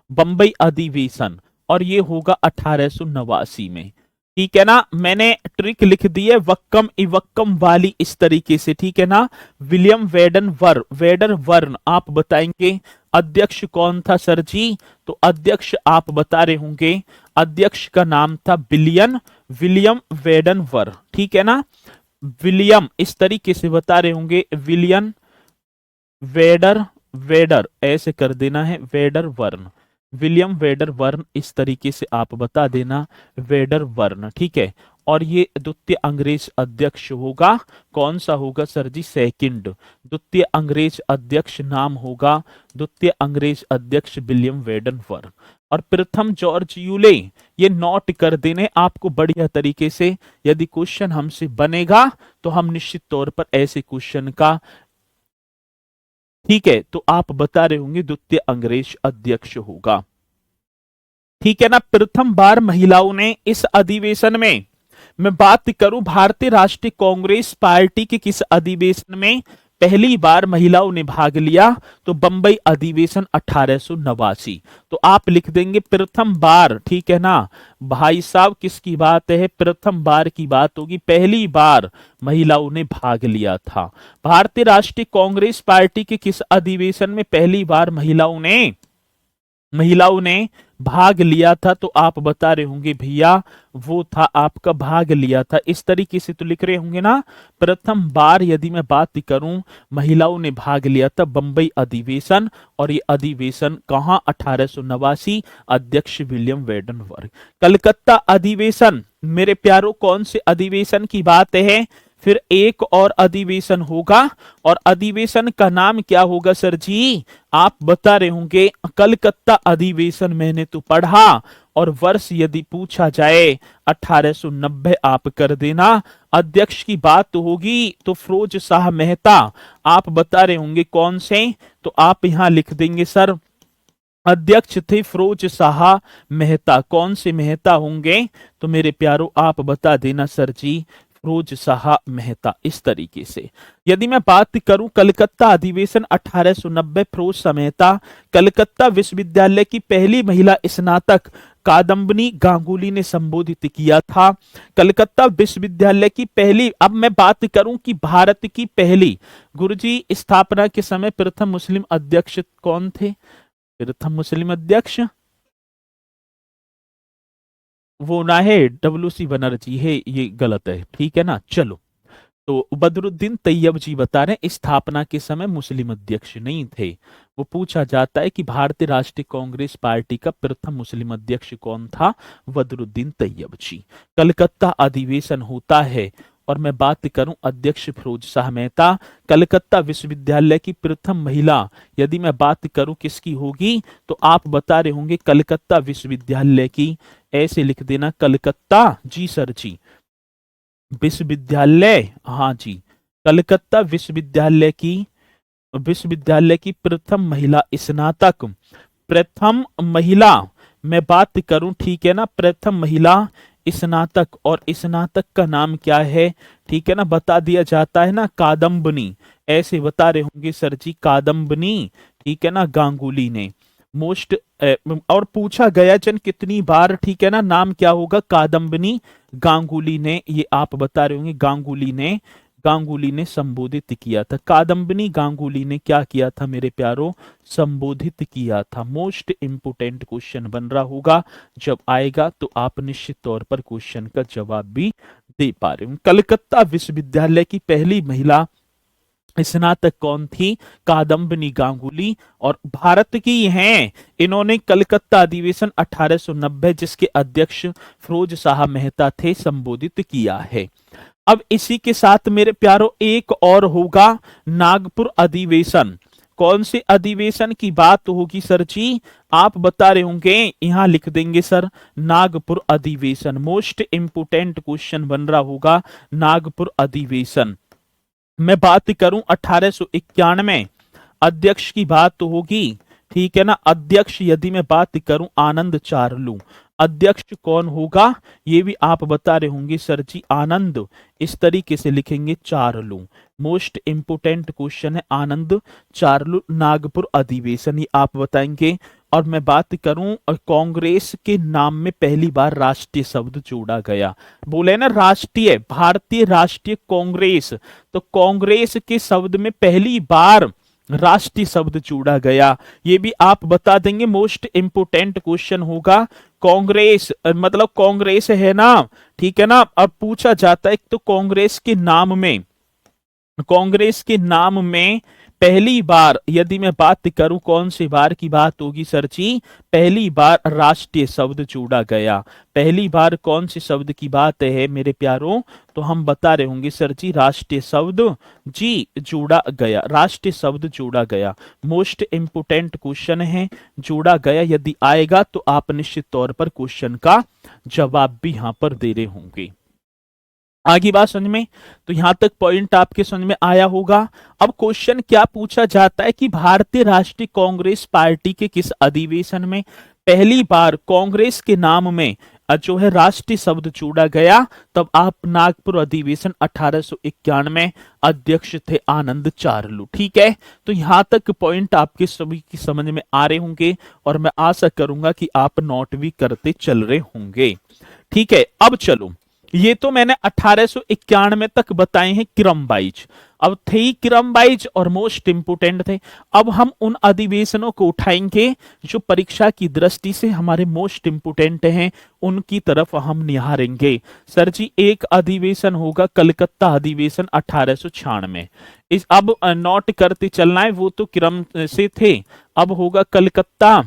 बंबई अधिवेशन, और ये होगा 1889 में, ठीक है ना। मैंने ट्रिक लिख दी है वक्कम इवक्कम वाली इस तरीके से, ठीक है ना। विलियम वेडर वर्न आप बताएंगे। अध्यक्ष कौन था सर जी, तो अध्यक्ष आप बता रहे होंगे, अध्यक्ष का नाम था विलियम वेडनवर, ठीक है ना। विलियम इस तरीके से बता रहे होंगे, विलियम वेडर ऐसे कर देना है, वेडर वर्न, विलियम वेडर वर्न इस तरीके से आप बता देना, वेडर वर्न, ठीक है। और ये द्वितीय अंग्रेज अध्यक्ष होगा, कौन सा होगा सर जी, सेकंड, द्वितीय अंग्रेज अध्यक्ष नाम होगा, द्वितीय अंग्रेज अध्यक्ष विलियम वेडन वर्न। और प्रथम जॉर्ज यूले, ये नोट कर देने आपको बढ़िया तरीके से, यदि क्वेश्चन हमसे बनेगा तो हम निश्चित तौर पर ऐसे क्वेश्चन का, ठीक है, तो आप बता रहे होंगे द्वितीय अंग्रेज अध्यक्ष होगा, ठीक है ना। प्रथम बार महिलाओं ने इस अधिवेशन में, मैं बात करूं भारतीय राष्ट्रीय कांग्रेस पार्टी के किस अधिवेशन में पहली बार महिलाओं ने भाग लिया, तो बंबई अधिवेशन 1889, तो आप लिख देंगे प्रथम बार, ठीक है ना भाई साहब, किसकी बात है, प्रथम बार की बात होगी, पहली बार महिलाओं ने भाग लिया था। भारतीय राष्ट्रीय कांग्रेस पार्टी के किस अधिवेशन में पहली बार महिलाओं ने भाग लिया था, तो आप बता रहे होंगे भैया वो था आपका भाग लिया था, इस तरीके से तो लिख रहे होंगे ना। प्रथम बार यदि मैं बात करूं महिलाओं ने भाग लिया था बंबई अधिवेशन, और ये अधिवेशन कहां, 1889, अध्यक्ष विलियम वेडनवर्ग। कलकत्ता अधिवेशन मेरे प्यारों कौन से अधिवेशन की बात है, फिर एक और अधिवेशन होगा, और अधिवेशन का नाम क्या होगा सर जी, आप बता रहे होंगे कलकत्ता अधिवेशन, मैंने तो पढ़ा, और वर्ष यदि पूछा जाए 1890 आप कर देना। अध्यक्ष की बात होगी तो फिरोज शाह मेहता, आप बता रहे होंगे कौन से, तो आप यहां लिख देंगे सर अध्यक्ष थे फिरोज शाह मेहता, कौन से मेहता होंगे, तो मेरे प्यारों आप बता देना सर जी फिरोज शाह मेहता, इस तरीके से। यदि मैं बात करूं कलकत्ता अधिवेशन 1890, फिरोज शाह मेहता, कलकत्ता विश्वविद्यालय की पहली महिला स्नातक कादम्बनी गांगुली ने संबोधित किया था। कलकत्ता विश्वविद्यालय की पहली, अब मैं बात करूं कि भारत की पहली, गुरुजी स्थापना के समय प्रथम मुस्लिम अध्यक्ष कौन थे, प्रथम मुस्लिम अध्यक्ष वो ना है WC बनर्जी है, ये गलत है, ठीक है ना। चलो, तो बदरुद्दीन तैयब जी बता रहे हैं स्थापना के समय मुस्लिम अध्यक्ष नहीं थे। वो पूछा जाता है कि भारतीय राष्ट्रीय कांग्रेस पार्टी का प्रथम मुस्लिम अध्यक्ष कौन था, बदरुद्दीन तैयब जी। कलकत्ता अधिवेशन होता है, और मैं बात करूं अध्यक्ष फिरोज शाह मेहता। कलकत्ता विश्वविद्यालय की प्रथम महिला यदि मैं बात करूं किसकी होगी, तो आप बता रहे होंगे कलकत्ता विश्वविद्यालय की, ऐसे लिख देना कलकत्ता, जी सर जी, विश्वविद्यालय, हाँ जी, कलकत्ता विश्वविद्यालय की प्रथम महिला स्नातक, प्रथम महिला मैं बात करूं, ठीक है ना, प्रथम महिला स्नातक, और स्नातक का नाम क्या है, ठीक है ना, बता दिया जाता है ना, कादम्बनी। ऐसे बता रहे होंगे सर जी, कादम्बनी, ठीक है ना, गांगुली ने। मोस्ट और पूछा गया जन कितनी बार, ठीक है ना, नाम क्या होगा, कादम्बनी गांगुली ने, ये आप बता रहे होंगे, गांगुली ने संबोधित किया था। कादम्बनी गांगुली ने क्या किया था मेरे प्यारों, संबोधित किया था। मोस्ट इंपोर्टेंट क्वेश्चन बन रहा होगा, जब आएगा तो आप निश्चित तौर पर क्वेश्चन का जवाब भी दे पा रहे हो। कलकत्ता विश्वविद्यालय की पहली महिला स्नातक कौन थी, कादम्बनी गांगुली, और भारत की हैं। इन्होंने कलकत्ता अधिवेशन 1890, जिसके अध्यक्ष फिरोज शाह मेहता थे, संबोधित किया है। अब इसी के साथ मेरे प्यारों एक और होगा, नागपुर अधिवेशन। कौन से अधिवेशन की बात होगी सर जी, आप बता रहे होंगे, यहां लिख देंगे सर, नागपुर अधिवेशन। मोस्ट इंपोर्टेंट क्वेश्चन बन रहा होगा, नागपुर अधिवेशन। मैं बात करूं 1891, अध्यक्ष की बात तो होगी, ठीक है ना। अध्यक्ष यदि मैं बात करूं आनंद चारलू, अध्यक्ष कौन होगा, ये भी आप बता रहे होंगे सर जी, आनंद, इस तरीके से लिखेंगे चारलू। मोस्ट इंपोर्टेंट क्वेश्चन है, आनंद चारलू, नागपुर अधिवेशन, ये आप बताएंगे। और मैं बात करूं कांग्रेस के नाम में पहली बार राष्ट्रीय शब्द जोड़ा गया, बोले ना राष्ट्रीय, भारतीय राष्ट्रीय कांग्रेस, तो कांग्रेस के शब्द में पहली बार राष्ट्रीय शब्द जोड़ा गया, ये भी आप बता देंगे। मोस्ट इंपोर्टेंट क्वेश्चन होगा, कांग्रेस मतलब कांग्रेस है ना, ठीक है ना। अब पूछा जाता है, एक तो कांग्रेस के नाम में पहली बार, यदि मैं बात करूं कौन सी बार की बात होगी सर जी, पहली बार राष्ट्रीय शब्द जोड़ा गया। पहली बार कौन से शब्द की बात है मेरे प्यारों, तो हम बता रहे होंगे सर जी, राष्ट्रीय शब्द जी जोड़ा गया, राष्ट्रीय शब्द जोड़ा गया। मोस्ट इंपोर्टेंट क्वेश्चन है, जोड़ा गया, यदि आएगा तो आप निश्चित तौर पर क्वेश्चन का जवाब भी यहां पर दे रहे होंगे। आगे बात समझ में, तो यहां तक पॉइंट आपके समझ में आया होगा। अब क्वेश्चन क्या पूछा जाता है कि भारतीय राष्ट्रीय कांग्रेस पार्टी के किस अधिवेशन में पहली बार कांग्रेस के नाम में जो है राष्ट्रीय शब्द जोड़ा गया, तब आप नागपुर अधिवेशन 1891, अध्यक्ष थे आनंद चारलू, ठीक है। तो यहां तक पॉइंट आपके सभी की समझ में आ रहे होंगे, और मैं आशा करूंगा कि आप नोट भी करते चल रहे होंगे, ठीक है। अब चलो, ये तो मैंने 1891 तक बताए हैं क्रम वाइज, अब थे ही क्रम वाइज और मोस्ट इंपोर्टेंट थे। अब हम उन अधिवेशनों को उठाएंगे जो परीक्षा की दृष्टि से हमारे मोस्ट इंपोर्टेंट हैं, उनकी तरफ हम निहारेंगे। सर जी, एक अधिवेशन होगा कलकत्ता अधिवेशन 1896, इस अब नोट करते चलना है, वो तो क्रम से थे। अब होगा कलकत्ता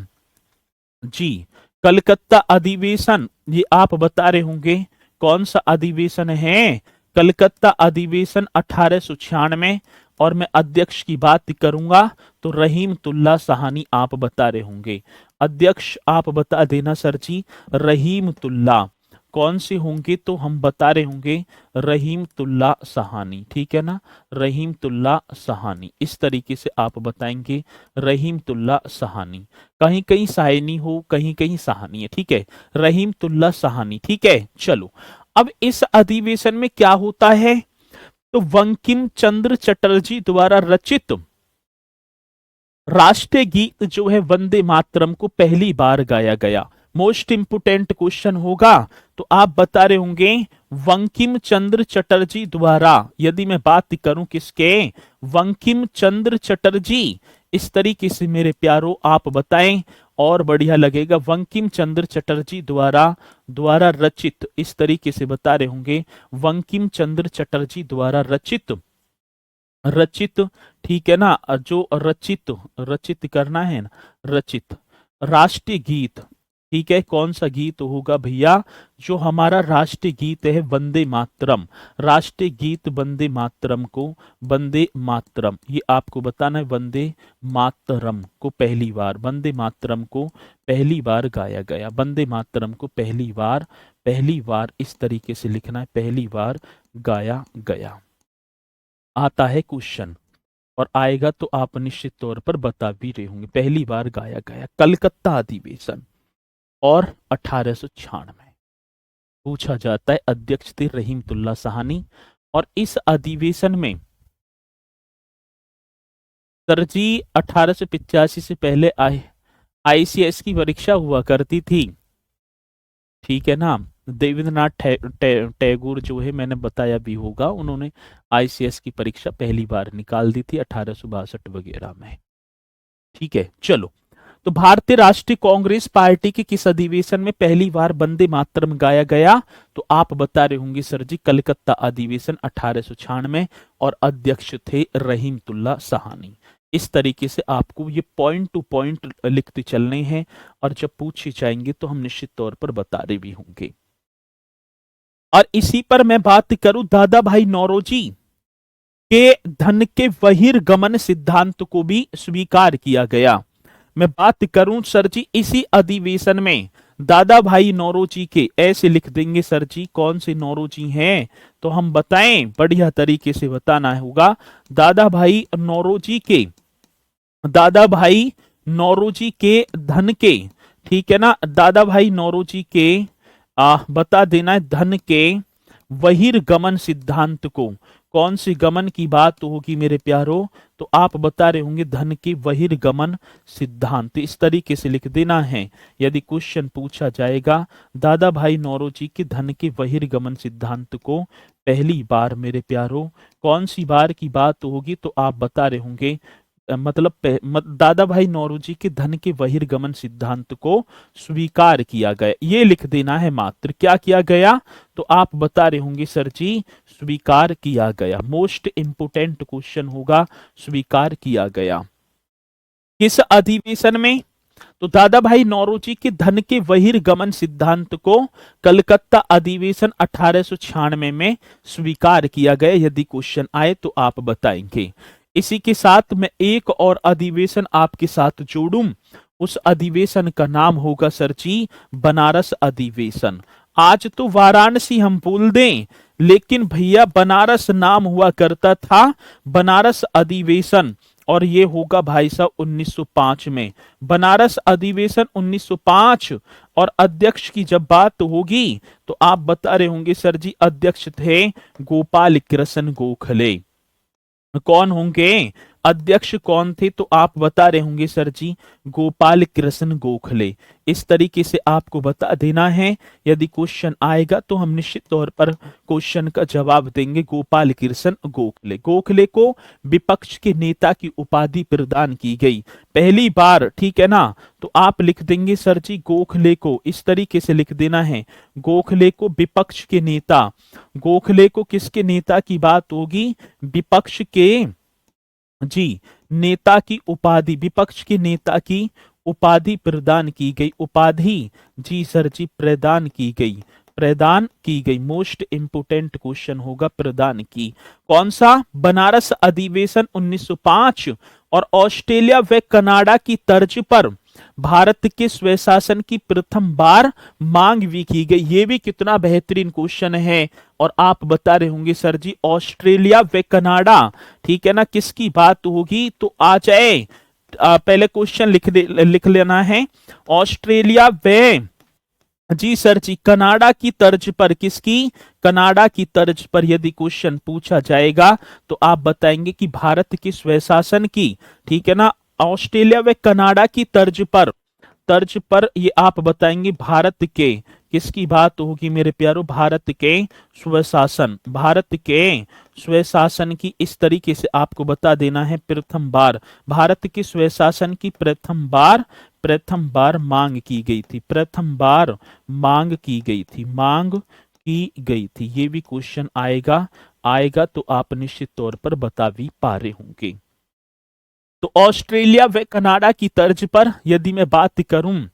जी, कलकत्ता अधिवेशन, ये आप बता रहे होंगे कौन सा अधिवेशन है, कलकत्ता अधिवेशन 1896। और मैं अध्यक्ष की बात करूंगा तो रहीमतुल्ला साहनी आप बता रहे होंगे, अध्यक्ष आप बता देना सर जी, रहीमतुल्ला। कौन से होंगे, तो हम बता रहे होंगे रहीमतुल्ला सहानी, ठीक है ना, रहीमतुल्ला सहानी, इस तरीके से आप बताएंगे, रहीमतुल्ला सहानी। कहीं कहीं सायनी हो, कहीं कहीं सहानी है, ठीक है, रहीमतुल्ला सहानी, ठीक है। चलो, अब इस अधिवेशन में क्या होता है, तो बंकिम चंद्र चटर्जी द्वारा रचित राष्ट्रीय गीत जो है वंदे मातरम को पहली बार गाया गया। मोस्ट इंपोर्टेंट क्वेश्चन होगा, तो आप बता रहे होंगे बंकिम चंद्र चटर्जी द्वारा, यदि मैं बात करूं किसके, बंकिम चंद्र चटर्जी, इस तरीके से मेरे प्यारों आप बताएं और बढ़िया लगेगा। बंकिम चंद्र चटर्जी द्वारा रचित, इस तरीके से बता रहे होंगे, बंकिम चंद्र चटर्जी द्वारा रचित, ठीक है ना, जो रचित रचित करना है ना, रचित राष्ट्रीय गीत, ठीक है, कौन सा गीत होगा भैया, जो हमारा राष्ट्रीय गीत है वंदे मातरम, राष्ट्रीय गीत वंदे मातरम को, वंदे मातरम, ये आपको बताना है, वंदे मातरम को पहली बार, वंदे मातरम को पहली बार गाया गया, वंदे मातरम को पहली बार इस तरीके से लिखना है, पहली बार गाया गया। आता है क्वेश्चन, और आएगा तो आप निश्चित तौर पर बता भी रहे होंगे, पहली बार गाया गया कलकत्ता अधिवेशन। और 1896 पूछा जाता है। अध्यक्ष थे रहीमतुल्ला साहनी। और इस अधिवेशन में सर जी 1885 से पहले आईसीएस की परीक्षा हुआ करती थी, ठीक है ना। देवेंद्रनाथ टैगोर जो है, मैंने बताया भी होगा, उन्होंने आईसीएस की परीक्षा पहली बार निकाल दी थी 1862 वगैरह में, ठीक है। चलो, तो भारतीय राष्ट्रीय कांग्रेस पार्टी के किस अधिवेशन में पहली बार वंदे मातरम गाया गया? तो आप बता रहे होंगे सर जी कलकत्ता अधिवेशन 1896, और अध्यक्ष थे रहीमतुल्ला साहनी। इस तरीके से आपको ये पॉइंट टू पॉइंट लिखते चलने हैं, और जब पूछे जाएंगे तो हम निश्चित तौर पर बता रहे भी होंगे। और इसी पर मैं बात करूं, दादा भाई नौरोजी के धन के बहिर्गमन सिद्धांत को भी स्वीकार किया गया। मैं बात करूं सर जी इसी अधिवेशन में दादा भाई नौरोजी के, ऐसे लिख देंगे सर जी कौन से नौरोजी हैं, तो हम बताएं, बढ़िया तरीके से बताना होगा। दादा भाई नौरोजी के, दादा भाई नौरोजी के धन के, ठीक है ना, दादा भाई नौरोजी के बता देना है धन के बहिर्गमन सिद्धांत को। कौन सी गमन की बात होगी मेरे प्यारो? तो आप बता रहे होंगे धन के बहिर्गमन सिद्धांत। इस तरीके से लिख देना है यदि क्वेश्चन पूछा जाएगा। दादा भाई नौरोजी के धन के बहिर्गमन सिद्धांत को पहली बार मेरे प्यारो कौन सी बार की बात होगी? तो आप बता रहे होंगे मतलब दादा भाई नौरोजी के धन के बहिर्गमन सिद्धांत को स्वीकार किया गया, ये लिख देना है मात्र। क्या किया गया? तो आप बता रहे होंगे सर जी स्वीकार किया गया। मोस्ट इंपोर्टेंट क्वेश्चन होगा, स्वीकार किया गया। किस अधिवेशन में? तो दादा भाई नौरोजी के धन के बहिर्गमन सिद्धांत को कलकत्ता अधिवेशन 1896 में स्वीकार किया गया। यदि क्वेश्चन आए तो आप बताएंगे। इसी के साथ मैं एक और अधिवेशन आपके साथ जोड़ूं, उस अधिवेशन का नाम होगा सर जी बनारस अधिवेशन। आज तो वाराणसी हम बोल दें, लेकिन भैया बनारस नाम हुआ करता था बनारस अधिवेशन, और ये होगा भाई साहब 1905 में। बनारस अधिवेशन 1905। और अध्यक्ष की जब बात होगी तो आप बता रहे होंगे सर जी अध्यक्ष थे गोपाल कृष्ण गोखले। कौन होंगे अध्यक्ष? कौन थे? तो आप बता रहे होंगे सर जी गोपाल कृष्ण गोखले। इस तरीके से आपको बता देना है। यदि क्वेश्चन आएगा तो हम निश्चित तौर पर क्वेश्चन का जवाब देंगे। गोपाल कृष्ण गोखले, गोखले को विपक्ष के नेता की उपाधि प्रदान की गई पहली बार, ठीक है ना। तो आप लिख देंगे सर जी गोखले को, इस तरीके से लिख देना है गोखले को विपक्ष के नेता। गोखले को किसके नेता की बात होगी? विपक्ष के जी नेता की उपाधि, विपक्ष के नेता की उपाधि प्रदान की गई। उपाधि जी सर जी प्रदान की गई, प्रदान की गई। मोस्ट इंपोर्टेंट क्वेश्चन होगा प्रदान की। कौन सा? बनारस अधिवेशन 1905। और ऑस्ट्रेलिया व कनाडा की तर्ज पर भारत के स्वशासन की प्रथम बार मांग भी की गई। ये भी कितना बेहतरीन क्वेश्चन है। और आप बता रहे होंगे सर जी ऑस्ट्रेलिया व कनाडा, ठीक है ना, किसकी बात होगी? तो आ जाए पहले क्वेश्चन लिख लेना है। ऑस्ट्रेलिया व जी सर जी कनाडा की तर्ज पर, किसकी? कनाडा की तर्ज पर यदि क्वेश्चन पूछा जाएगा तो आप बताएंगे कि भारत के स्वशासन की, ठीक है ना, ऑस्ट्रेलिया व कनाडा की तर्ज पर ये आप बताएंगे भारत के, किसकी बात होगी मेरे प्यारो? भारत के स्वशासन, भारत के स्वशासन की। इस तरीके से आपको बता देना है प्रथम बार भारत के स्वशासन की प्रथम बार मांग की गई थी, प्रथम बार मांग की गई थी, मांग की गई थी। ये भी क्वेश्चन आएगा तो आप निश्चित तौर पर बता भी पा रहे होंगे। तो ऑस्ट्रेलिया व कनाडा की तर्ज पर यदि मैं बात करूं,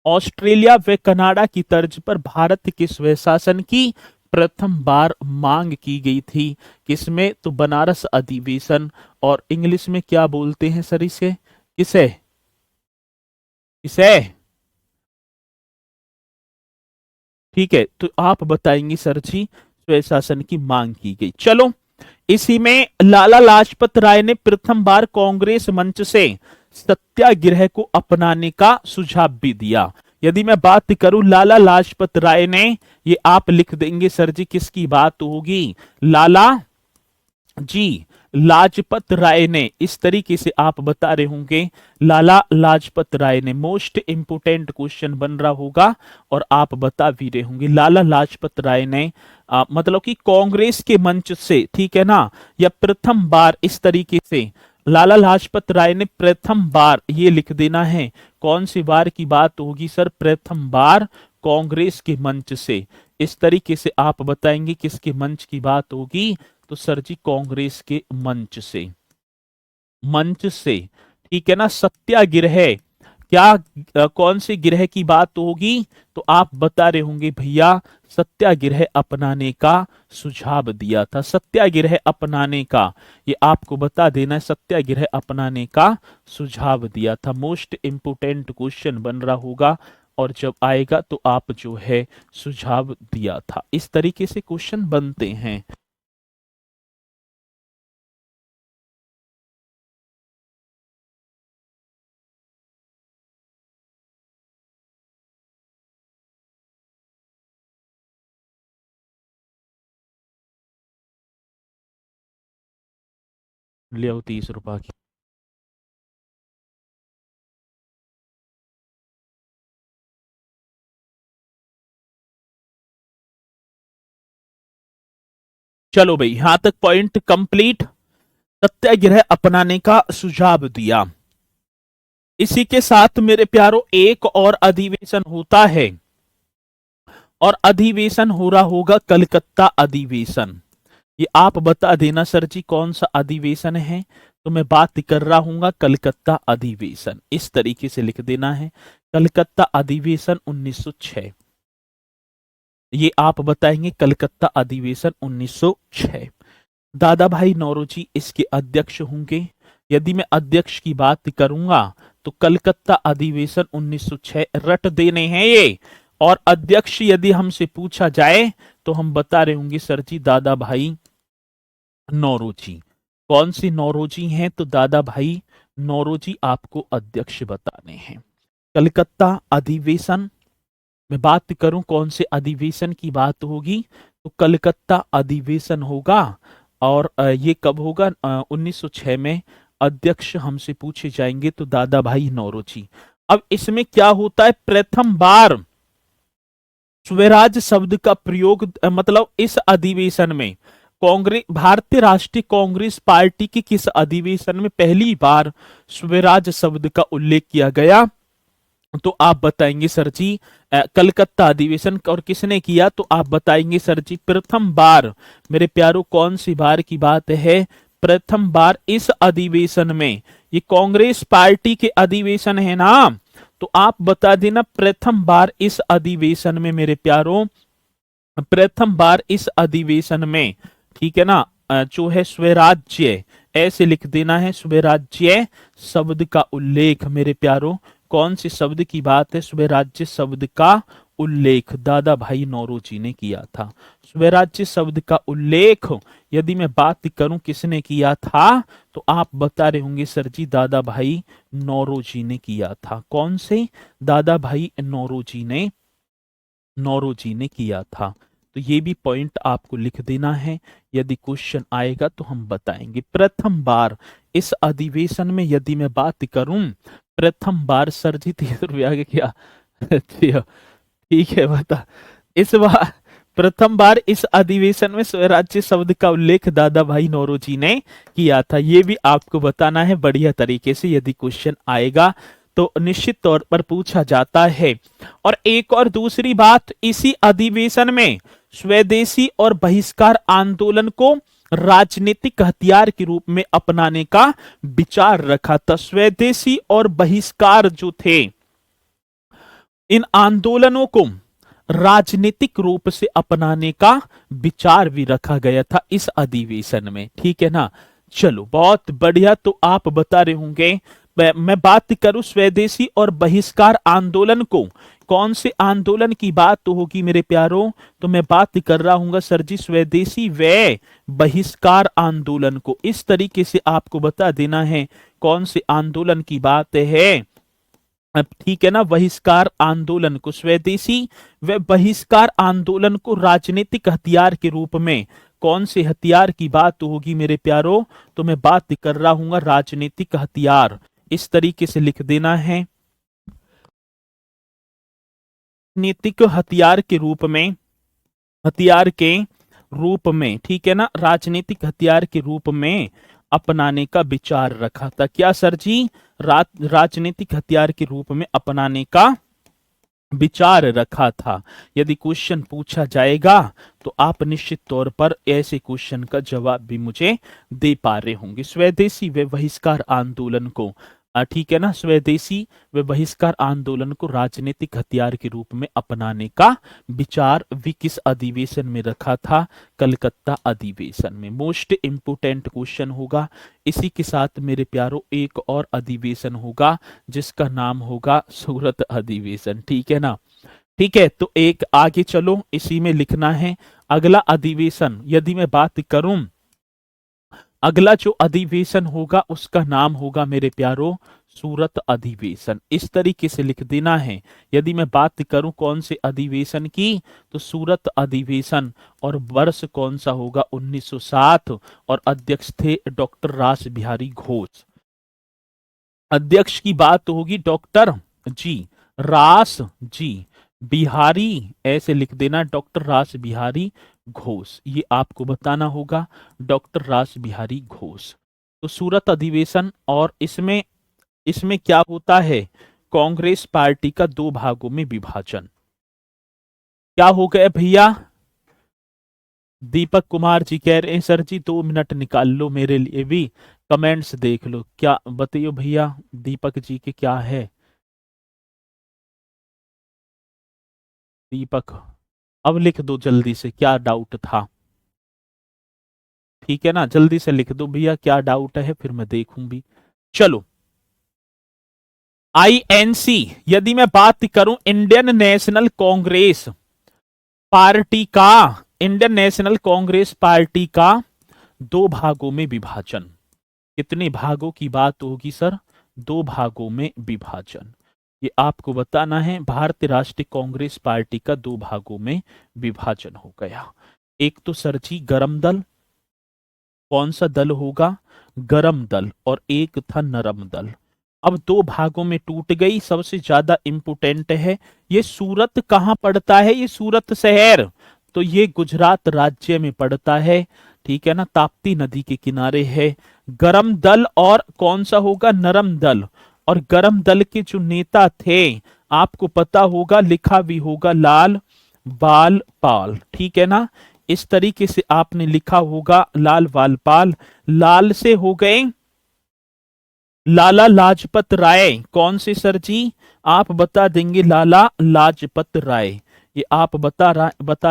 ऑस्ट्रेलिया व कनाडा की तर्ज पर भारत के स्वशासन की प्रथम बार मांग की गई थी। किसमें? तो बनारस अधिवेशन। और इंग्लिश में क्या बोलते हैं सर इसे? किसे? किसे? ठीक है, तो आप बताएंगे सर जी स्वशासन की मांग की गई। चलो, इसी में लाला लाजपत राय ने प्रथम बार कांग्रेस मंच से सत्याग्रह को अपनाने का सुझाव भी दिया। यदि मैं बात करूं लाला लाजपत राय ने, ये आप लिख देंगे सर जी किसकी बात होगी, लाला जी लाजपत राय ने, इस तरीके से आप बता रहे होंगे लाला लाजपत राय ने। मोस्ट इंपोर्टेंट क्वेश्चन बन रहा होगा और आप बता भी रहे होंगे लाला लाजपत राय ने मतलब कि कांग्रेस के मंच से, ठीक है ना, या प्रथम बार, इस तरीके से लाला लाजपत राय ने प्रथम बार, ये लिख देना है। कौन सी बार की बात होगी सर, प्रथम बार कांग्रेस के मंच से। इस तरीके से आप बताएंगे किसके मंच की बात होगी, तो सर जी कांग्रेस के मंच से, मंच से, ठीक है ना। सत्याग्रह, क्या कौन से गिरह की बात होगी, तो आप बता रहे होंगे भैया सत्याग्रह अपनाने का सुझाव दिया था। सत्याग्रह अपनाने का, ये आपको बता देना है, सत्याग्रह अपनाने का सुझाव दिया था। मोस्ट इंपोर्टेंट क्वेश्चन बन रहा होगा और जब आएगा तो आप जो है सुझाव दिया था, इस तरीके से क्वेश्चन बनते हैं। ले आओ 30 रुपए की। चलो भाई, यहां तक पॉइंट कंप्लीट। सत्याग्रह अपनाने का सुझाव दिया। इसी के साथ मेरे प्यारों एक और अधिवेशन होता है, और अधिवेशन हो रहा होगा कलकत्ता अधिवेशन। ये आप बता देना सर जी कौन सा अधिवेशन है, तो मैं बात कर रहा हूं कलकत्ता अधिवेशन, इस तरीके से लिख देना है, कलकत्ता अधिवेशन 1906। ये आप बताएंगे कलकत्ता अधिवेशन 1906। दादा भाई नौरोजी इसके अध्यक्ष होंगे। यदि मैं अध्यक्ष की बात करूंगा तो कलकत्ता अधिवेशन 1906 रट देने हैं ये। और अध्यक्ष यदि हमसे पूछा जाए तो हम बता रहे होंगे सर जी दादा भाई नौरोजी। कौन सी नौरोजी हैं, तो दादा भाई नौरोजी आपको अध्यक्ष बताने हैं। कलकत्ता अधिवेशन में बात करूं कौन से अधिवेशन की बात होगी, तो कलकत्ता अधिवेशन होगा। और ये कब होगा, 1906 में। अध्यक्ष हमसे पूछे जाएंगे तो दादा भाई नौरोजी। अब इसमें क्या होता है, प्रथम बार स्वराज शब्द का प्रयोग, मतलब इस अधिवेशन में कांग्रेस, भारतीय राष्ट्रीय कांग्रेस पार्टी के किस अधिवेशन में पहली बार स्वराज शब्द का उल्लेख किया गया, तो आप बताएंगे सर जी कलकत्ता अधिवेशन। और किसने किया, तो आप बताएंगे सर जी प्रथम बार। मेरे प्यारों कौन सी बार की बात है, प्रथम बार इस अधिवेशन में। ये कांग्रेस पार्टी के अधिवेशन है ना, तो आप बता देना प्रथम बार इस अधिवेशन में मेरे प्यारों, प्रथम बार इस अधिवेशन में, ठीक है ना, जो है स्वराज्य, ऐसे लिख देना है, स्वराज्य शब्द का उल्लेख। मेरे प्यारों कौन से शब्द की बात है, स्वराज्य शब्द का उल्लेख दादा भाई नौरोजी ने किया था। स्वराज्य शब्द का उल्लेख यदि मैं बात करूं किसने किया था, तो आप बता रहे होंगे सर जी दादा भाई नौरोजी ने किया था। कौन से, दादा भाई नौरोजी ने किया था। तो ये भी पॉइंट आपको लिख देना है, यदि क्वेश्चन आएगा तो हम बताएंगे। प्रथम बार इस अधिवेशन में यदि मैं बात करूं, प्रथम बार सर जी 30 रुपये आगे क्या ठीक है बता। इस बार प्रथम बार इस अधिवेशन में स्वराज्य शब्द का उल्लेख दादा भाई नौरोजी ने किया था। ये भी आपको बताना है बढ़िया तरीके से, यदि क्वेश्चन आएगा तो निश्चित तौर पर पूछा जाता है। और एक और दूसरी बात, इसी अधिवेशन में स्वदेशी और बहिष्कार आंदोलन को राजनीतिक हथियार के रूप में अपनाने का विचार रखा था। स्वदेशी और बहिष्कार जो थे, इन आंदोलनों को राजनीतिक रूप से अपनाने का विचार भी रखा गया था इस अधिवेशन में, ठीक है ना। चलो बहुत बढ़िया। तो आप बता रहे होंगे, मैं बात करूं स्वदेशी और बहिष्कार आंदोलन को, कौन से आंदोलन की बात तो होगी मेरे प्यारों, तो मैं बात कर रहा हूं सर जी स्वदेशी व बहिष्कार आंदोलन को। इस तरीके से आपको बता देना है कौन से आंदोलन की बात है, अब ठीक है ना, बहिष्कार आंदोलन को स्वदेशी व बहिष्कार आंदोलन को राजनीतिक हथियार के रूप में, कौन से हथियार की बात होगी मेरे प्यारो, तो मैं बात कर रहा हूं राजनीतिक हथियार, इस तरीके से लिख देना है, राजनीतिक हथियार के रूप में, हथियार के रूप में, ठीक है ना, राजनीतिक हथियार के रूप में अपनाने का विचार रखा था। क्या सर जी, राजनीतिक हथियार के रूप में अपनाने का विचार रखा था। यदि क्वेश्चन पूछा जाएगा तो आप निश्चित तौर पर ऐसे क्वेश्चन का जवाब भी मुझे दे पा रहे होंगे। स्वदेशी व बहिष्कार आंदोलन को, ठीक है ना, स्वदेशी व बहिष्कार आंदोलन को राजनीतिक हथियार के रूप में अपनाने का विचार भी किस अधिवेशन में रखा था, कलकत्ता अधिवेशन में। मोस्ट इंपोर्टेंट क्वेश्चन होगा। इसी के साथ मेरे प्यारों एक और अधिवेशन होगा जिसका नाम होगा सूरत अधिवेशन, ठीक है ना। ठीक है, तो एक आगे चलो, इसी में लिखना है अगला अधिवेशन। यदि मैं बात करूं, अगला जो अधिवेशन होगा उसका नाम होगा मेरे प्यारो सूरत अधिवेशन, इस तरीके से लिख देना है। यदि मैं बात करूं कौन से अधिवेशन की, तो सूरत अधिवेशन, और वर्ष कौन सा होगा 1907, और अध्यक्ष थे डॉक्टर रास बिहारी घोष। अध्यक्ष की बात होगी डॉक्टर जी रास जी बिहारी, ऐसे लिख देना डॉक्टर रास बिहारी घोष, ये आपको बताना होगा डॉक्टर रास बिहारी घोष। तो सूरत अधिवेशन, और इसमें इसमें क्या होता है, कांग्रेस पार्टी का दो भागों में विभाजन। क्या हो गया भैया, दीपक कुमार जी कह रहे हैं सर जी 2 मिनट निकाल लो मेरे लिए भी, कमेंट्स देख लो, क्या बताइयो भैया दीपक जी के क्या है। दीपक अब लिख दो जल्दी से, क्या डाउट था, ठीक है ना, जल्दी से लिख दो भैया क्या डाउट है, फिर मैं देखूं भी। चलो, आईएनसी, यदि मैं बात करूं इंडियन नेशनल कांग्रेस पार्टी का, इंडियन नेशनल कांग्रेस पार्टी का दो भागों में विभाजन। कितने भागों की बात होगी सर, दो भागों में विभाजन, ये आपको बताना है। भारतीय राष्ट्रीय कांग्रेस पार्टी का दो भागों में विभाजन हो गया। एक तो सर जी गरम दल, कौन सा दल होगा, गरम दल, और एक था नरम दल। अब दो भागों में टूट गई। सबसे ज्यादा इंपोर्टेंट है, ये सूरत कहां पड़ता है, ये सूरत शहर, तो ये गुजरात राज्य में पड़ता है, ठीक है ना, ताप्ती नदी के किनारे है। गरम दल और कौन सा होगा, नरम दल, और गरम दल के जो नेता थे आपको पता होगा, लिखा भी होगा लाल बाल पाल, ठीक है ना, इस तरीके से आपने लिखा होगा लाल बाल पाल। लाल से हो गए लाला लाजपत राय, कौन से सर जी, आप बता देंगे लाला लाजपत राय, ये आप बता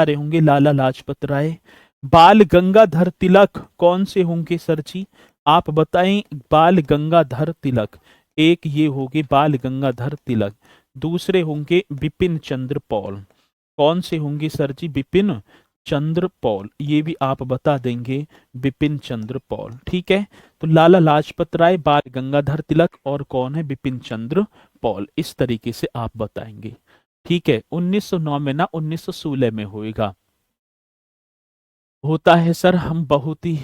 रहे होंगे लाला लाजपत राय। बाल गंगाधर तिलक, कौन से होंगे सर जी, आप बताएं, बाल गंगाधर तिलक, एक ये होंगे बाल गंगाधर तिलक। दूसरे होंगे बिपिन चंद्र पॉल, कौन से होंगे सर जी, बिपिन चंद्र पॉल, ये भी आप बता देंगे बिपिन चंद्र पॉल, ठीक है। तो लाला लाजपत राय, बाल गंगाधर तिलक, और कौन है, बिपिन चंद्र पॉल, इस तरीके से आप बताएंगे, ठीक है। 1909 में ना 1916 में होएगा, होता है सर, हम बहुत ही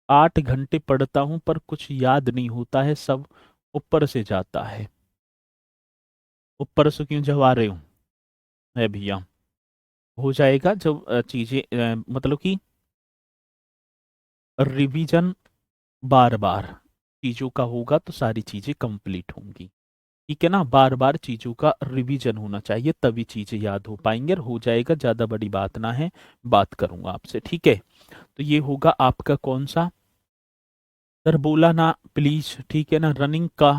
8 घंटे पढ़ता हूं पर कुछ याद नहीं होता है, सब ऊपर से जाता है। ऊपर से क्यों जवा रहे हो है भैया, हो जाएगा जब चीजें मतलब कि रिवीजन बार बार चीजों का होगा तो सारी चीजें कंप्लीट होंगी, ठीक है ना, बार बार चीजों का रिवीजन होना चाहिए तभी चीजें याद हो पाएंगे, और हो जाएगा, ज्यादा बड़ी बात ना है, बात करूंगा आपसे, ठीक है। तो ये होगा आपका कौन सा, सर बोला ना प्लीज, ठीक है ना। रनिंग का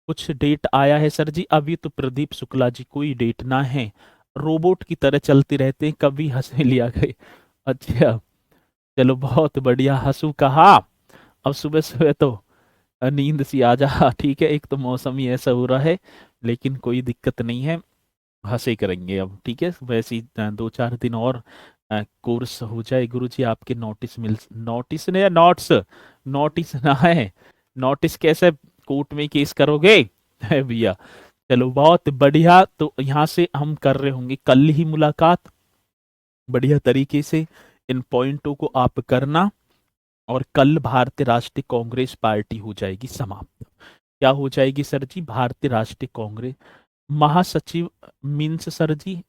कुछ डेट आया है सर जी, अभी तो प्रदीप शुक्ला जी कोई डेट ना है, रोबोट की तरह चलते रहते हैं, कभी हंसे लिया गए। अच्छा, चलो बहुत बढ़िया, हंसू कहा, अब सुबह सुबह तो नींद सी आ जा, ठीक है, एक तो मौसम ही ऐसा हो रहा है, लेकिन कोई दिक्कत नहीं है, हंसे करेंगे अब, ठीक है। वैसे ही 2-4 दिन और कोर्स हो जाए, गुरुजी आपके नोटिस मिल, नोटिस ने या नोट्स, नोटिस ना है, नोटिस कैसे कोर्ट में केस करोगे है भैया। चलो बहुत बढ़िया, तो यहाँ से हम कर रहे होंगे कल ही मुलाकात। बढ़िया तरीके से इन पॉइंटों को आप करना, और कल भारतीय राष्ट्रीय कांग्रेस पार्टी हो जाएगी समाप्त। क्या हो जाएगी सर जी? भारतीय राष्ट्रीय कांग्रेस महासचिव मीन्स सर जी,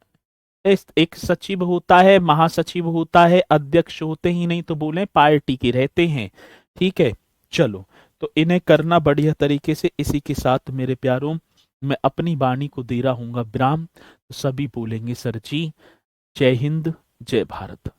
एक सचिव होता है, महासचिव होता है, अध्यक्ष होते ही नहीं तो बोले पार्टी के रहते हैं। ठीक है, चलो, तो इन्हें करना बढ़िया तरीके से। इसी के साथ मेरे प्यारों, मैं अपनी वाणी को दे रहा हूँ विराम। तो सभी बोलेंगे सर जी, जय हिंद, जय भारत।